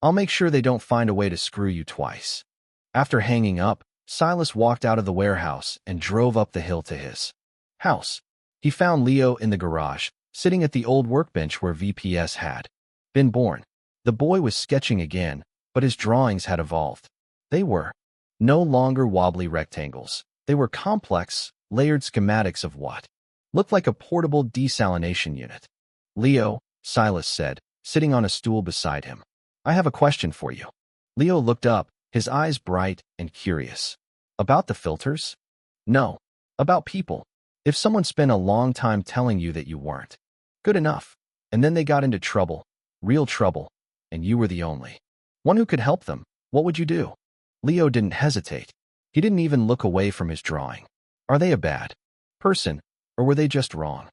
I'll make sure they don't find a way to screw you twice." After hanging up, Silas walked out of the warehouse and drove up the hill to his house. He found Leo in the garage, sitting at the old workbench where VPS had been born. The boy was sketching again, but his drawings had evolved. They were no longer wobbly rectangles. They were complex, layered schematics of what looked like a portable desalination unit. "Leo," Silas said, sitting on a stool beside him, "I have a question for you." Leo looked up, his eyes bright and curious. "About the filters?" "No. About people. If someone spent a long time telling you that you weren't good enough, and then they got into trouble, real trouble, and you were the only one who could help them, what would you do?" Leo didn't hesitate. He didn't even look away from his drawing. "Are they a bad person, or were they just wrong?"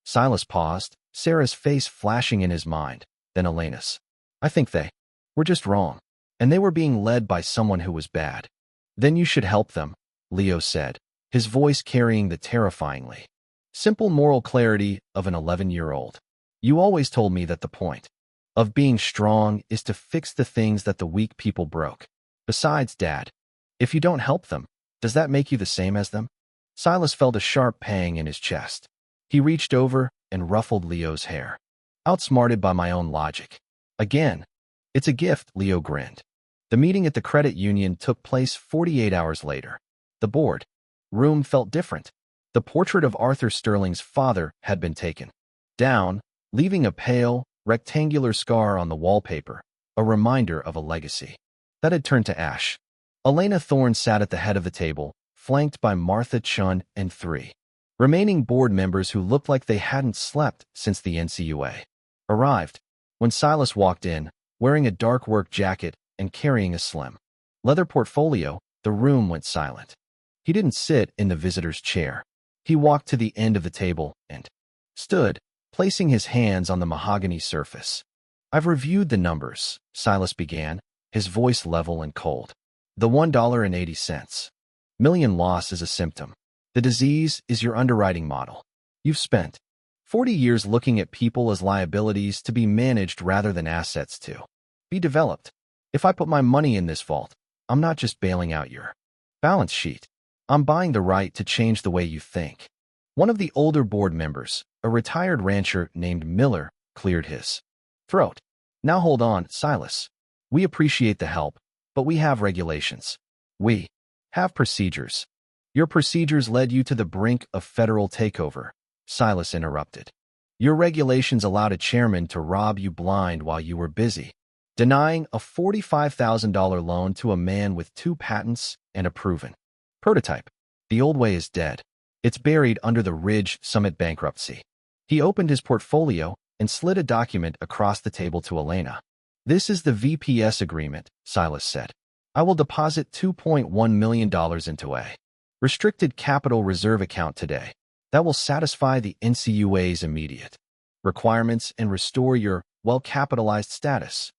Silas paused, Sarah's face flashing in his mind, then Elena's. "I think they were just wrong, and they were being led by someone who was bad." "Then you should help them," Leo said, his voice carrying the terrifyingly simple moral clarity of an 11-year-old. "You always told me that the point of being strong is to fix the things that the weak people broke. Besides, Dad, if you don't help them, does that make you the same as them?" Silas felt a sharp pang in his chest. He reached over and ruffled Leo's hair. "Outsmarted by my own logic. Again. It's a gift," Leo grinned. The meeting at the credit union took place 48 hours later. The board room felt different. The portrait of Arthur Sterling's father had been taken down, leaving a pale, rectangular scar on the wallpaper, a reminder of a legacy that had turned to ash. Elena Thorne sat at the head of the table, flanked by Martha Chun and 3 remaining board members who looked like they hadn't slept since the NCUA arrived. When Silas walked in, wearing a dark work jacket and carrying a slim leather portfolio, the room went silent. He didn't sit in the visitor's chair. He walked to the end of the table and stood, placing his hands on the mahogany surface. "I've reviewed the numbers," Silas began, his voice level and cold. "The $1.80 million loss is a symptom. The disease is your underwriting model. You've spent 40 years looking at people as liabilities to be managed rather than assets to be developed. If I put my money in this vault, I'm not just bailing out your balance sheet. I'm buying the right to change the way you think." One of the older board members, a retired rancher named Miller, cleared his throat. "Now hold on, Silas. We appreciate the help, but we have regulations. We have procedures." "Your procedures led you to the brink of federal takeover," Silas interrupted. "Your regulations allowed a chairman to rob you blind while you were busy, denying a $45,000 loan to a man with 2 patents and a proven prototype. The old way is dead. It's buried under the Ridge Summit bankruptcy." He opened his portfolio and slid a document across the table to Elena. "This is the VPS agreement," Silas said. "I will deposit $2.1 million into a restricted capital reserve account today. that will satisfy the NCUA's immediate requirements and restore your well-capitalized status.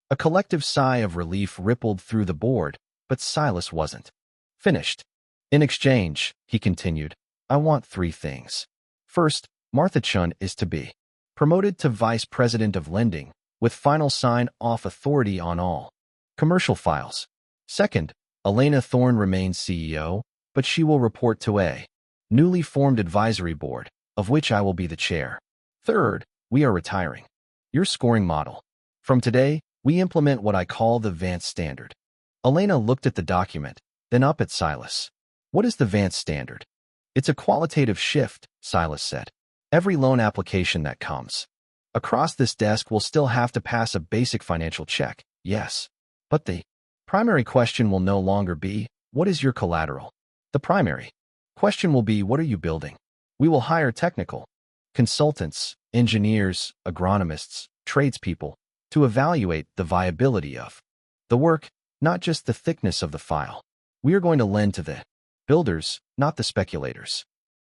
A collective sigh of relief rippled through the board, but Silas wasn't finished. In exchange, he continued, I want 3 things. First, Martha Chun is to be promoted to Vice President of Lending, with final sign-off authority on all commercial files. Second, Elena Thorne remains CEO, but she will report to a newly formed advisory board, of which I will be the chair. Third, we are retiring your scoring model. From today, we implement what I call the Vance Standard. Elena looked at the document, then up at Silas. What is the Vance Standard? It's a qualitative shift, Silas said. Every loan application that comes across this desk will still have to pass a basic financial check, yes. But the primary question will no longer be, what is your collateral? The primary question will be, what are you building? We will hire technical consultants, engineers, agronomists, tradespeople to evaluate the viability of the work, not just the thickness of the file. We are going to lend to the builders, not the speculators.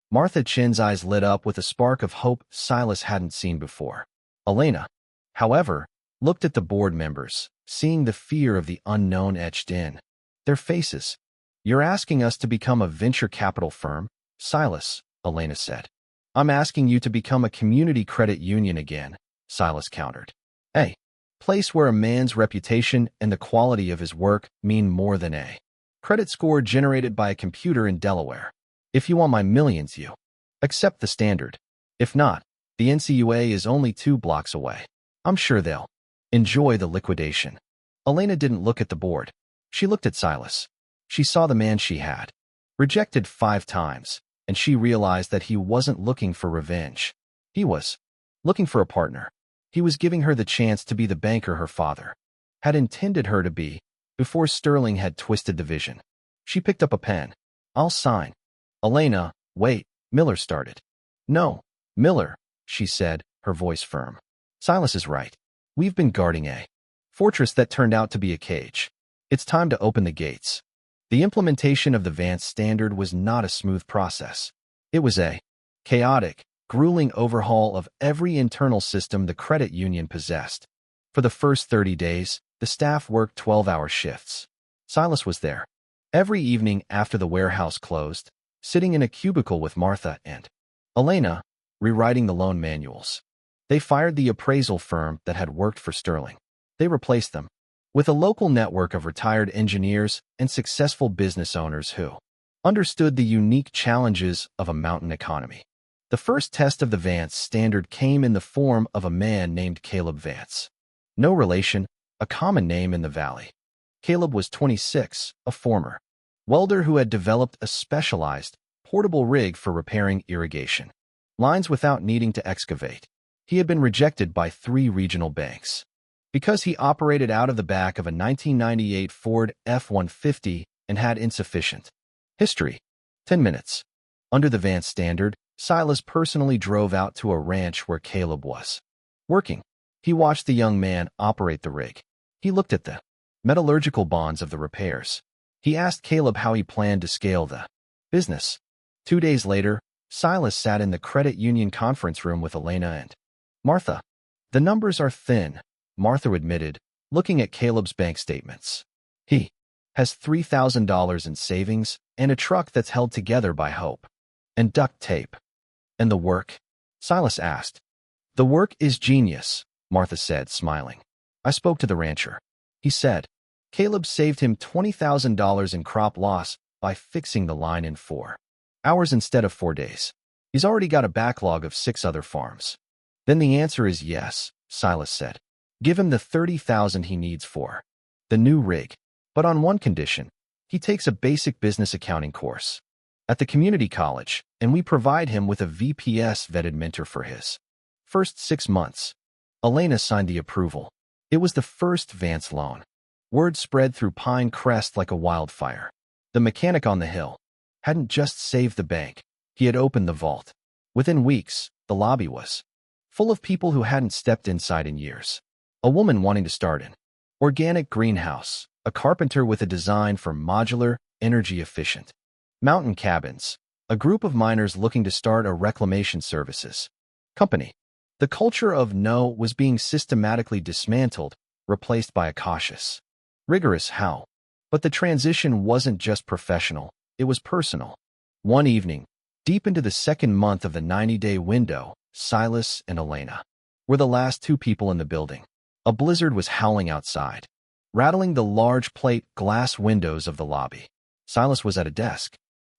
Martha Chin's eyes lit up with a spark of hope Silas hadn't seen before. Elena, however, looked at the board members, seeing the fear of the unknown etched in their faces. You're asking us to become a venture capital firm, Silas, Elena said. I'm asking you to become a community credit union again, Silas countered. A place where a man's reputation and the quality of his work mean more than a credit score generated by a computer in Delaware. If you want my millions, you accept the standard. If not, the NCUA is only 2 blocks away. I'm sure they'll enjoy the liquidation. Elena didn't look at the board. She looked at Silas. She saw the man she had rejected 5 times, and she realized that he wasn't looking for revenge. He was looking for a partner. He was giving her the chance to be the banker her father had intended her to be before Sterling had twisted the vision. She picked up a pen. I'll sign. Elena, wait, Miller started. No, Miller, she said, her voice firm. Silas is right. We've been guarding a fortress that turned out to be a cage. It's time to open the gates. The implementation of the Vance Standard was not a smooth process. It was a chaotic, grueling overhaul of every internal system the credit union possessed. For the first 30 days, the staff worked 12-hour shifts. Silas was there every evening after the warehouse closed, sitting in a cubicle with Martha and Elena, rewriting the loan manuals. They fired the appraisal firm that had worked for Sterling. They replaced them with a local network of retired engineers and successful business owners who understood the unique challenges of a mountain economy. The first test of the Vance Standard came in the form of a man named Caleb Vance. No relation, a common name in the valley. Caleb was 26, a former welder who had developed a specialized, portable rig for repairing irrigation lines without needing to excavate. He had been rejected by 3 regional banks because he operated out of the back of a 1998 Ford F-150 and had insufficient history. 10 minutes. Under the Vance Standard, Silas personally drove out to a ranch where Caleb was working. He watched the young man operate the rig. He looked at the metallurgical bonds of the repairs. He asked Caleb how he planned to scale the business. 2 days later, Silas sat in the credit union conference room with Elena and Martha. The numbers are thin, Martha admitted, looking at Caleb's bank statements. He has $3,000 in savings and a truck that's held together by hope and duct tape. And the work? Silas asked. The work is genius, Martha said, smiling. I spoke to the rancher. He said, Caleb saved him $20,000 in crop loss by fixing the line in 4 hours instead of 4 days. He's already got a backlog of 6 other farms. Then the answer is yes, Silas said. Give him the $30,000 he needs for the new rig, but on one condition. He takes a basic business accounting course at the community college, and we provide him with a VPS-vetted mentor for his first 6 months. Elena signed the approval. It was the first Vance loan. Word spread through Pine Crest like a wildfire. The mechanic on the hill hadn't just saved the bank. He had opened the vault. Within weeks, the lobby was full of people who hadn't stepped inside in years. A woman wanting to start an organic greenhouse, a carpenter with a design for modular, energy-efficient mountain cabins, a group of miners looking to start a reclamation services company. The culture of no was being systematically dismantled, replaced by a cautious, rigorous how. But the transition wasn't just professional, it was personal. One evening, deep into the second month of the 90-day window, Silas and Elena were the last two people in the building. A blizzard was howling outside, rattling the large plate glass windows of the lobby. Silas was at a desk,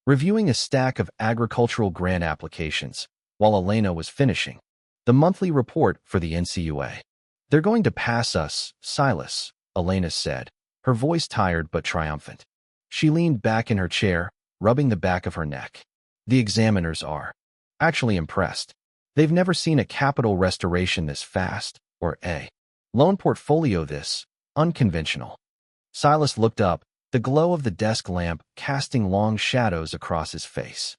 reviewing a stack of agricultural grant applications, while Elena was finishing the monthly report for the NCUA. "They're going to pass us, Silas," Elena said, her voice tired but triumphant. She leaned back in her chair, rubbing the back of her neck. "The examiners are actually impressed. They've never seen a capital restoration this fast, or a loan portfolio this unconventional." Silas looked up, the glow of the desk lamp casting long shadows across his face.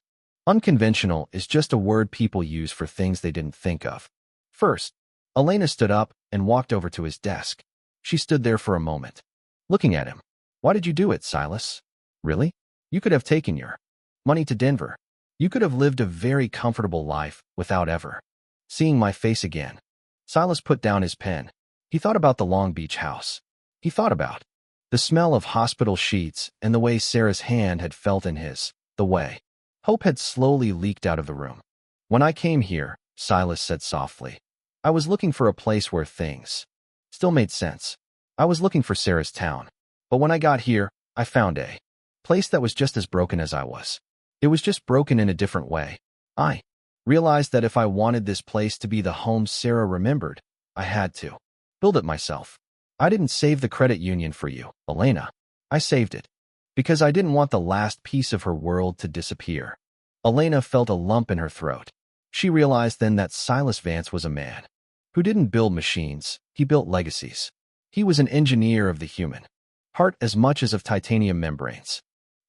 Unconventional is just a word people use for things they didn't think of. First, Elena stood up and walked over to his desk. She stood there for a moment, looking at him. "Why did you do it, Silas? Really? You could have taken your money to Denver. You could have lived a very comfortable life without ever seeing my face again." Silas put down his pen. He thought about the Long Beach house. He thought about the smell of hospital sheets and the way Sarah's hand had felt in his, the way hope had slowly leaked out of the room. "When I came here," Silas said softly, "I was looking for a place where things still made sense. I was looking for Sarah's town. But when I got here, I found a place that was just as broken as I was. It was just broken in a different way. I realized that if I wanted this place to be the home Sarah remembered, I had to build it myself. I didn't save the credit union for you, Elena. I saved it because I didn't want the last piece of her world to disappear." Elena felt a lump in her throat. She realized then that Silas Vance was a man who didn't build machines, he built legacies. He was an engineer of the human heart as much as of titanium membranes.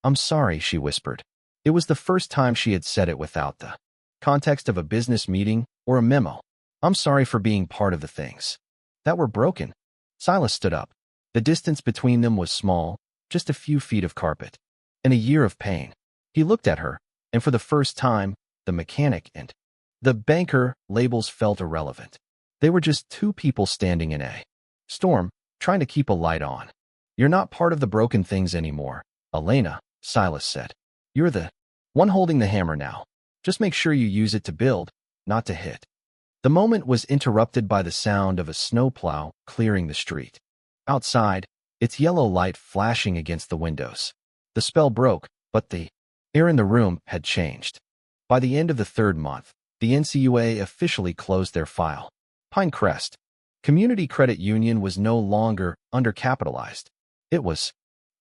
"I'm sorry," she whispered. It was the first time she had said it without the context of a business meeting or a memo. "I'm sorry for being part of the things that were broken." Silas stood up. The distance between them was small, just a few feet of carpet. "In a year of pain." He looked at her, and for the first time, the mechanic and the banker labels felt irrelevant. They were just two people standing in a storm, trying to keep a light on. "You're not part of the broken things anymore, Elena," Silas said. "You're the one holding the hammer now. Just make sure you use it to build, not to hit." The moment was interrupted by the sound of a snowplow clearing the street. Outside, its yellow light flashing against the windows. The spell broke, but the air in the room had changed. By the end of the third month, the NCUA officially closed their file. Pinecrest Community Credit Union was no longer undercapitalized. It was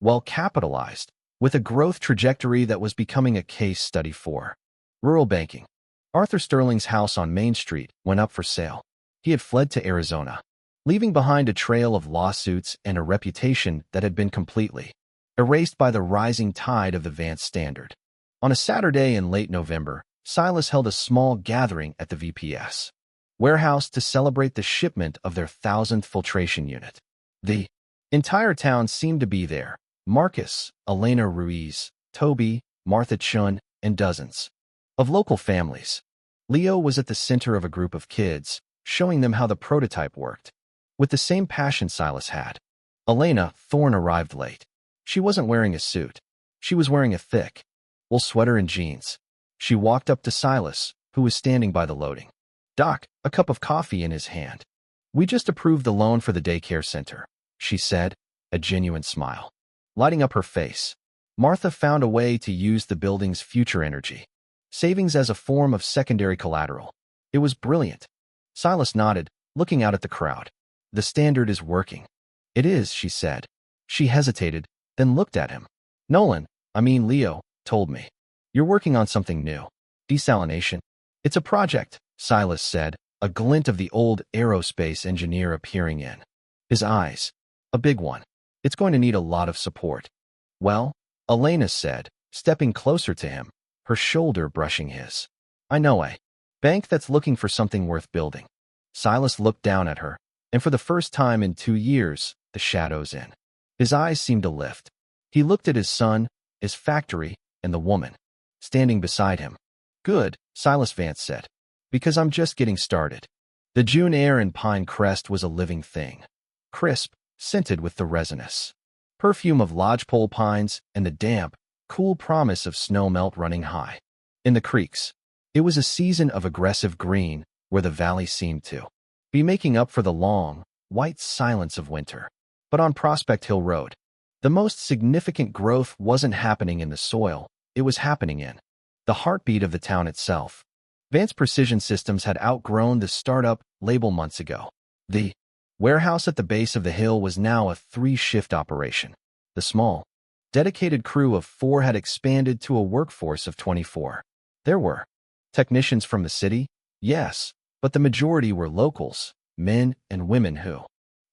well-capitalized, with a growth trajectory that was becoming a case study for rural banking. Arthur Sterling's house on Main Street went up for sale. He had fled to Arizona, leaving behind a trail of lawsuits and a reputation that had been completely erased by the rising tide of the Vance Standard. On a Saturday in late November, Silas held a small gathering at the VPS warehouse to celebrate the shipment of their 1,000th filtration unit. The entire town seemed to be there. Marcus, Elena Ruiz, Toby, Martha Chun, and dozens of local families. Leo was at the center of a group of kids, showing them how the prototype worked. With the same passion Silas had, Elena Thorne arrived late. She wasn't wearing a suit. She was wearing a thick wool sweater and jeans. She walked up to Silas, who was standing by the loading dock, a cup of coffee in his hand. "We just approved the loan for the daycare center," she said, a genuine smile lighting up her face. Martha found a way to use the building's future energy savings as a form of secondary collateral. It was brilliant. Silas nodded, looking out at the crowd. "The standard is working." "It is," she said. She hesitated, then looked at him. Leo, told me. You're working on something new." "Desalination." "It's a project," Silas said, a glint of the old aerospace engineer appearing in his eyes. "A big one. It's going to need a lot of support." "Well," Elena said, stepping closer to him, her shoulder brushing his. "I know a bank that's looking for something worth building." Silas looked down at her, and for the first time in 2 years, the shadows in his eyes seemed to lift. He looked at his son, his factory, and the woman standing beside him. Good, Silas Vance said. Because I'm just getting started. The June air in Pinecrest was a living thing. Crisp, scented with the resinous perfume of lodgepole pines and the damp, cool promise of snowmelt running high. In the creeks, it was a season of aggressive green where the valley seemed to be making up for the long, white silence of winter. But on Prospect Hill Road, the most significant growth wasn't happening in the soil, it was happening in the heartbeat of the town itself. Vance Precision Systems had outgrown the startup label months ago. The warehouse at the base of the hill was now a 3-shift operation. The small, dedicated crew of 4 had expanded to a workforce of 24. There were technicians from the city, yes, but the majority were locals, men and women who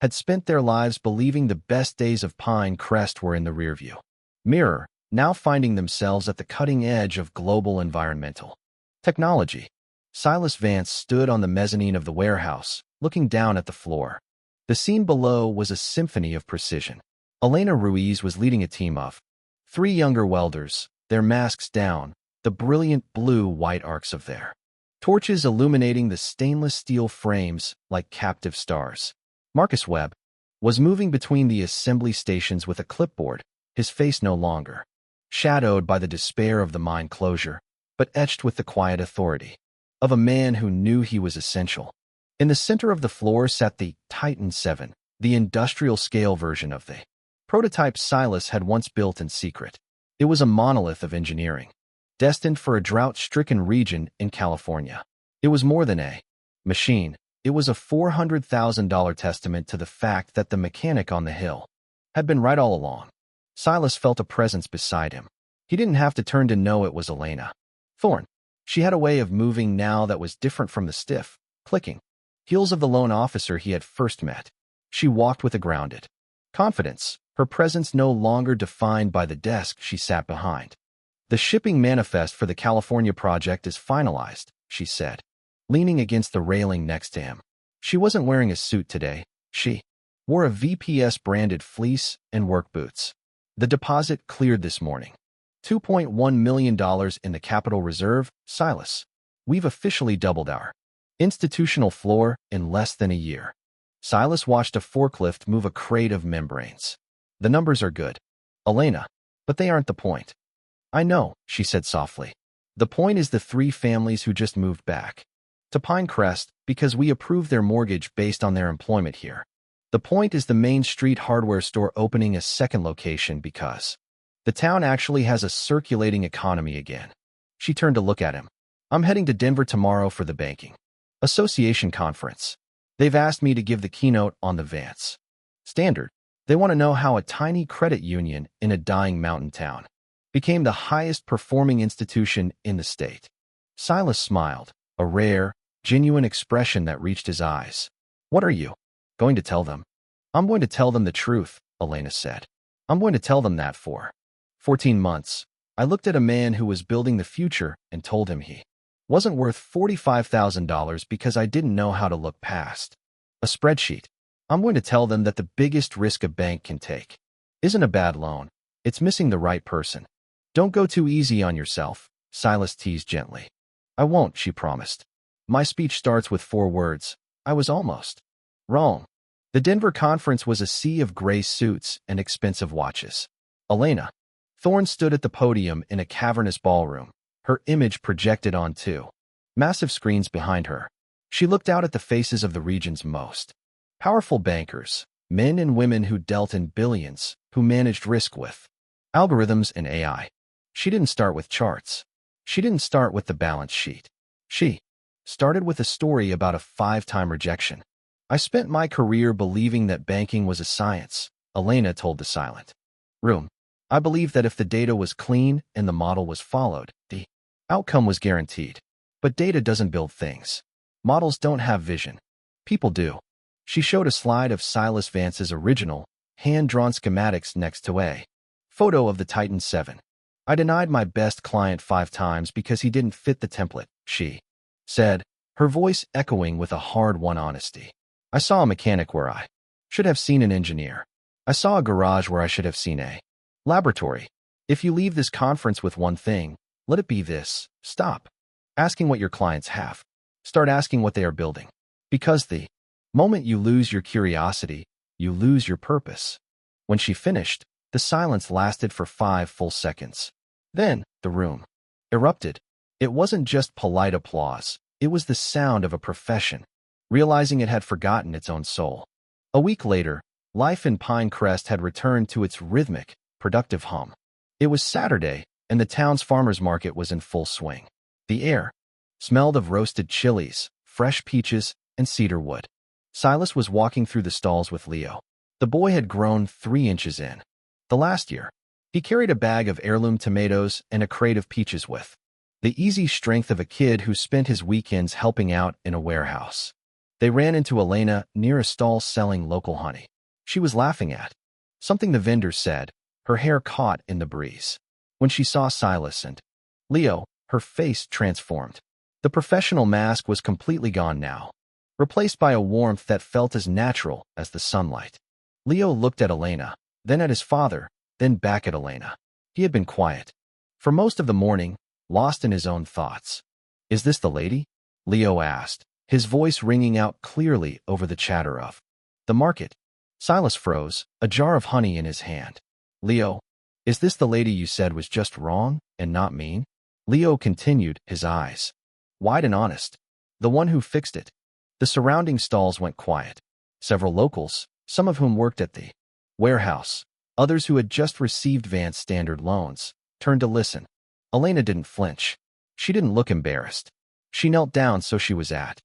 had spent their lives believing the best days of Pinecrest were in the rearview mirror, now finding themselves at the cutting edge of global environmental technology. Silas Vance stood on the mezzanine of the warehouse, looking down at the floor. The scene below was a symphony of precision. Elena Ruiz was leading a team of 3 younger welders, their masks down, the brilliant blue-white arcs of their torches illuminating the stainless steel frames like captive stars. Marcus Webb was moving between the assembly stations with a clipboard, his face no longer shadowed by the despair of the mine closure, but etched with the quiet authority of a man who knew he was essential. In the center of the floor sat the Titan 7, the industrial-scale version of the prototype Silas had once built in secret. It was a monolith of engineering, destined for a drought-stricken region in California. It was more than a machine. It was a $400,000 testament to the fact that the mechanic on the hill had been right all along. Silas felt a presence beside him. He didn't have to turn to know it was Elena Thorne. She had a way of moving now that was different from the stiff, clicking heels of the lone officer he had first met. She walked with a grounded confidence, her presence no longer defined by the desk she sat behind. The shipping manifest for the California project is finalized, she said, leaning against the railing next to him. She wasn't wearing a suit today. She wore a VPS-branded fleece and work boots. The deposit cleared this morning. $2.1 million in the Capital Reserve, Silas. We've officially doubled our institutional floor in less than a year. Silas watched a forklift move a crate of membranes. The numbers are good, Elena, but they aren't the point. I know, she said softly. The point is the 3 families who just moved back to Pinecrest because we approved their mortgage based on their employment here. The point is the Main Street hardware store opening a second location because the town actually has a circulating economy again. She turned to look at him. I'm heading to Denver tomorrow for the Banking Association conference. They've asked me to give the keynote on the Vance Standard. They want to know how a tiny credit union in a dying mountain town became the highest performing institution in the state. Silas smiled, a rare, genuine expression that reached his eyes. What are you going to tell them? I'm going to tell them the truth, Elena said. I'm going to tell them that for 14 months, I looked at a man who was building the future and told him he wasn't worth $45,000 because I didn't know how to look past a spreadsheet. I'm going to tell them that the biggest risk a bank can take isn't a bad loan. It's missing the right person. Don't go too easy on yourself, Silas teased gently. I won't, she promised. My speech starts with 4 words. I was almost wrong. The Denver conference was a sea of gray suits and expensive watches. Elena Thorne stood at the podium in a cavernous ballroom, her image projected on 2 massive screens behind her. She looked out at the faces of the region's most powerful bankers, men and women who dealt in billions, who managed risk with algorithms and AI. She didn't start with charts. She didn't start with the balance sheet. She started with a story about a 5-time rejection. I spent my career believing that banking was a science, Elena told the silent room. I believed that if the data was clean and the model was followed, the outcome was guaranteed. But data doesn't build things. Models don't have vision. People do. She showed a slide of Silas Vance's original, hand-drawn schematics next to a photo of the Titan 7. I denied my best client 5 times because he didn't fit the template, she said, her voice echoing with a hard-won honesty. I saw a mechanic where I should have seen an engineer. I saw a garage where I should have seen a laboratory. If you leave this conference with one thing, Let it be this. Stop asking what your clients have. Start asking what they are building. Because the moment you lose your curiosity, you lose your purpose. When she finished, the silence lasted for 5 full seconds. Then, the room erupted. It wasn't just polite applause. It was the sound of a profession, realizing it had forgotten its own soul. A week later, life in Pinecrest had returned to its rhythmic, productive hum. It was Saturday, and the town's farmers market was in full swing. The air smelled of roasted chilies, fresh peaches, and cedar wood. Silas was walking through the stalls with Leo. The boy had grown 3 inches in the last year. He carried a bag of heirloom tomatoes and a crate of peaches with the easy strength of a kid who spent his weekends helping out in a warehouse. They ran into Elena near a stall selling local honey. She was laughing at something the vendor said, her hair caught in the breeze. When she saw Silas and Leo, her face transformed. The professional mask was completely gone now, replaced by a warmth that felt as natural as the sunlight. Leo looked at Elena, then at his father, then back at Elena. He had been quiet for most of the morning, lost in his own thoughts. "Is this the lady?" Leo asked, his voice ringing out clearly over the chatter of the market. Silas froze, a jar of honey in his hand. "Leo, is this the lady you said was just wrong and not mean?" Leo continued, his eyes wide and honest. "The one who fixed it." The surrounding stalls went quiet. Several locals, some of whom worked at the warehouse, others who had just received Vance Standard loans, turned to listen. Elena didn't flinch. She didn't look embarrassed. She knelt down so she was at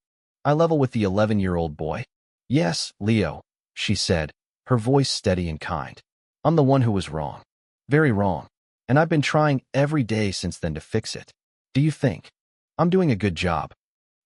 eye level with the 11-year-old boy. "Yes, Leo," she said, her voice steady and kind. "I'm the one who was wrong. Very wrong. And I've been trying every day since then to fix it. Do you think I'm doing a good job?"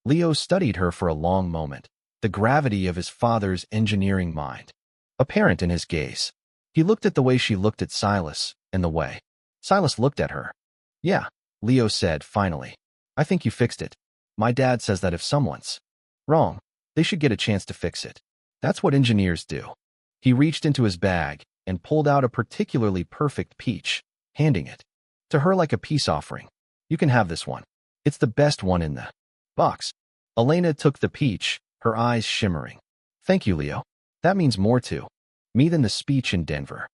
Leo studied her for a long moment, the gravity of his father's engineering mind apparent in his gaze. He looked at the way she looked at Silas, and the way Silas looked at her. "Yeah," Leo said finally. "I think you fixed it. My dad says that if someone's wrong, they should get a chance to fix it. That's what engineers do." He reached into his bag and pulled out a particularly perfect peach, handing it to her like a peace offering. "You can have this one. It's the best one in the box." Elena took the peach, her eyes shimmering. "Thank you, Leo. That means more to me than the speech in Denver."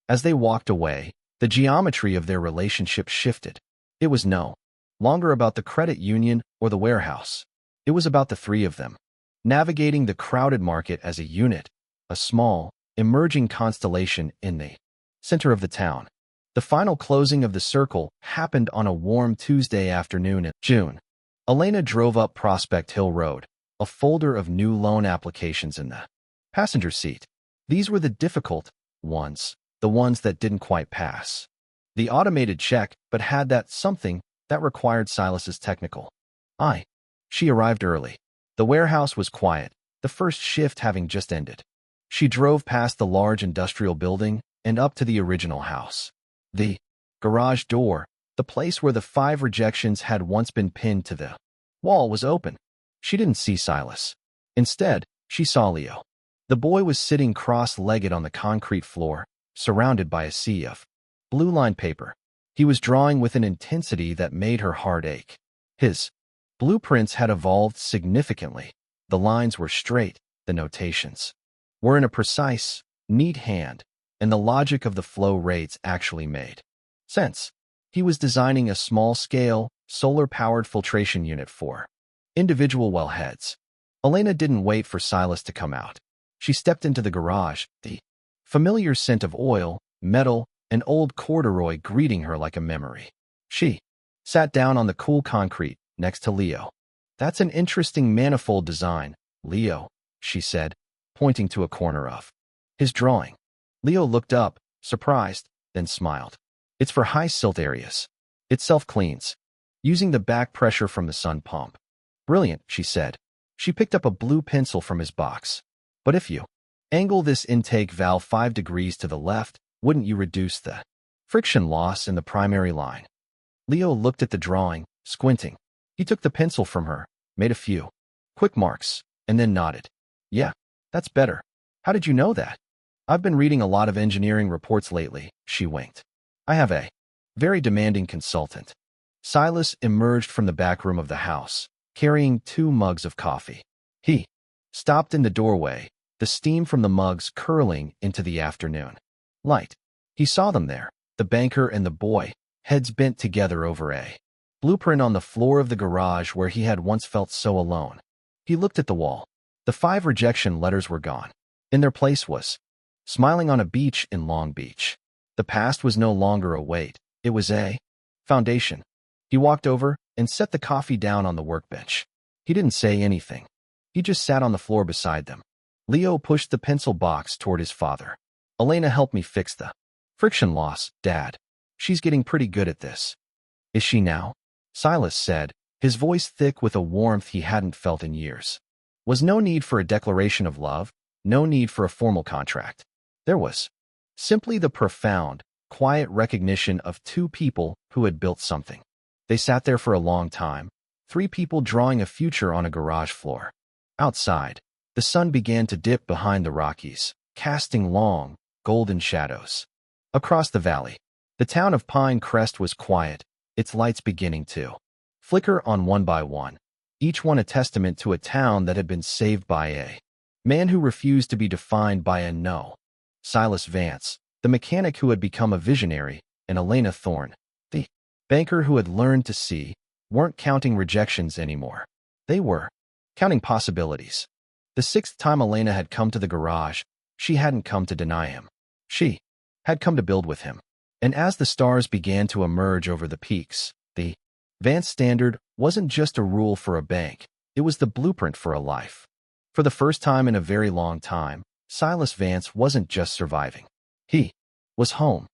As they walked away, the geometry of their relationship shifted. It was no longer about the credit union or the warehouse. It was about the three of them, navigating the crowded market as a unit, a small, emerging constellation in the center of the town. The final closing of the circle happened on a warm Tuesday afternoon in June. Elena drove up Prospect Hill Road, a folder of new loan applications in the passenger seat. These were the difficult ones, the ones that didn't quite pass the automated check but had that something that required Silas's technical eye. She arrived early. The warehouse was quiet, the first shift having just ended. She drove past the large industrial building and up to the original house. The garage door, the place where the 5 rejections had once been pinned to the wall, was open. She didn't see Silas. Instead, she saw Leo. The boy was sitting cross-legged on the concrete floor, surrounded by a sea of blue-lined paper. He was drawing with an intensity that made her heart ache. His blueprints had evolved significantly. The lines were straight, the notations were in a precise, neat hand, and the logic of the flow rates actually made sense. He was designing a small-scale, solar-powered filtration unit for individual wellheads. Elena didn't wait for Silas to come out. She stepped into the garage, the familiar scent of oil, metal, and old corduroy greeting her like a memory. She sat down on the cool concrete next to Leo. "That's an interesting manifold design, Leo," she said, pointing to a corner of his drawing. Leo looked up, surprised, then smiled. "It's for high silt areas. It self-cleans, using the back pressure from the sun pump." "Brilliant," she said. She picked up a blue pencil from his box. "But if you angle this intake valve 5 degrees to the left, wouldn't you reduce the friction loss in the primary line?" Leo looked at the drawing, squinting. He took the pencil from her, made a few quick marks, and then nodded. "Yeah, that's better. How did you know that?" "I've been reading a lot of engineering reports lately," she winked. "I have a very demanding consultant." Silas emerged from the back room of the house, carrying 2 mugs of coffee. He stopped in the doorway, the steam from the mugs curling into the afternoon light. He saw them there, the banker and the boy, heads bent together over a blueprint on the floor of the garage where he had once felt so alone. He looked at the wall. The 5 rejection letters were gone. In their place was smiling on a beach in Long Beach. The past was no longer a weight. It was a foundation. He walked over and set the coffee down on the workbench. He didn't say anything. He just sat on the floor beside them. Leo pushed the pencil box toward his father. Elena helped me fix the friction loss, Dad. She's getting pretty good at this. Is she now? Silas said, his voice thick with a warmth he hadn't felt in years. Was no need for a declaration of love, no need for a formal contract. There was simply the profound, quiet recognition of 2 people who had built something. They sat there for a long time, 3 people drawing a future on a garage floor. Outside, the sun began to dip behind the Rockies, casting long, golden shadows. Across the valley, the town of Pine Crest was quiet, its lights beginning to flicker on one by one, each one a testament to a town that had been saved by a man who refused to be defined by a no. Silas Vance, the mechanic who had become a visionary, and Elena Thorne, the banker who had learned to see, weren't counting rejections anymore. They were counting possibilities. The 6th time Elena had come to the garage, she hadn't come to deny him. She had come to build with him. And as the stars began to emerge over the peaks, the Vance Standard wasn't just a rule for a bank, it was the blueprint for a life. For the first time in a very long time, Silas Vance wasn't just surviving. He was home.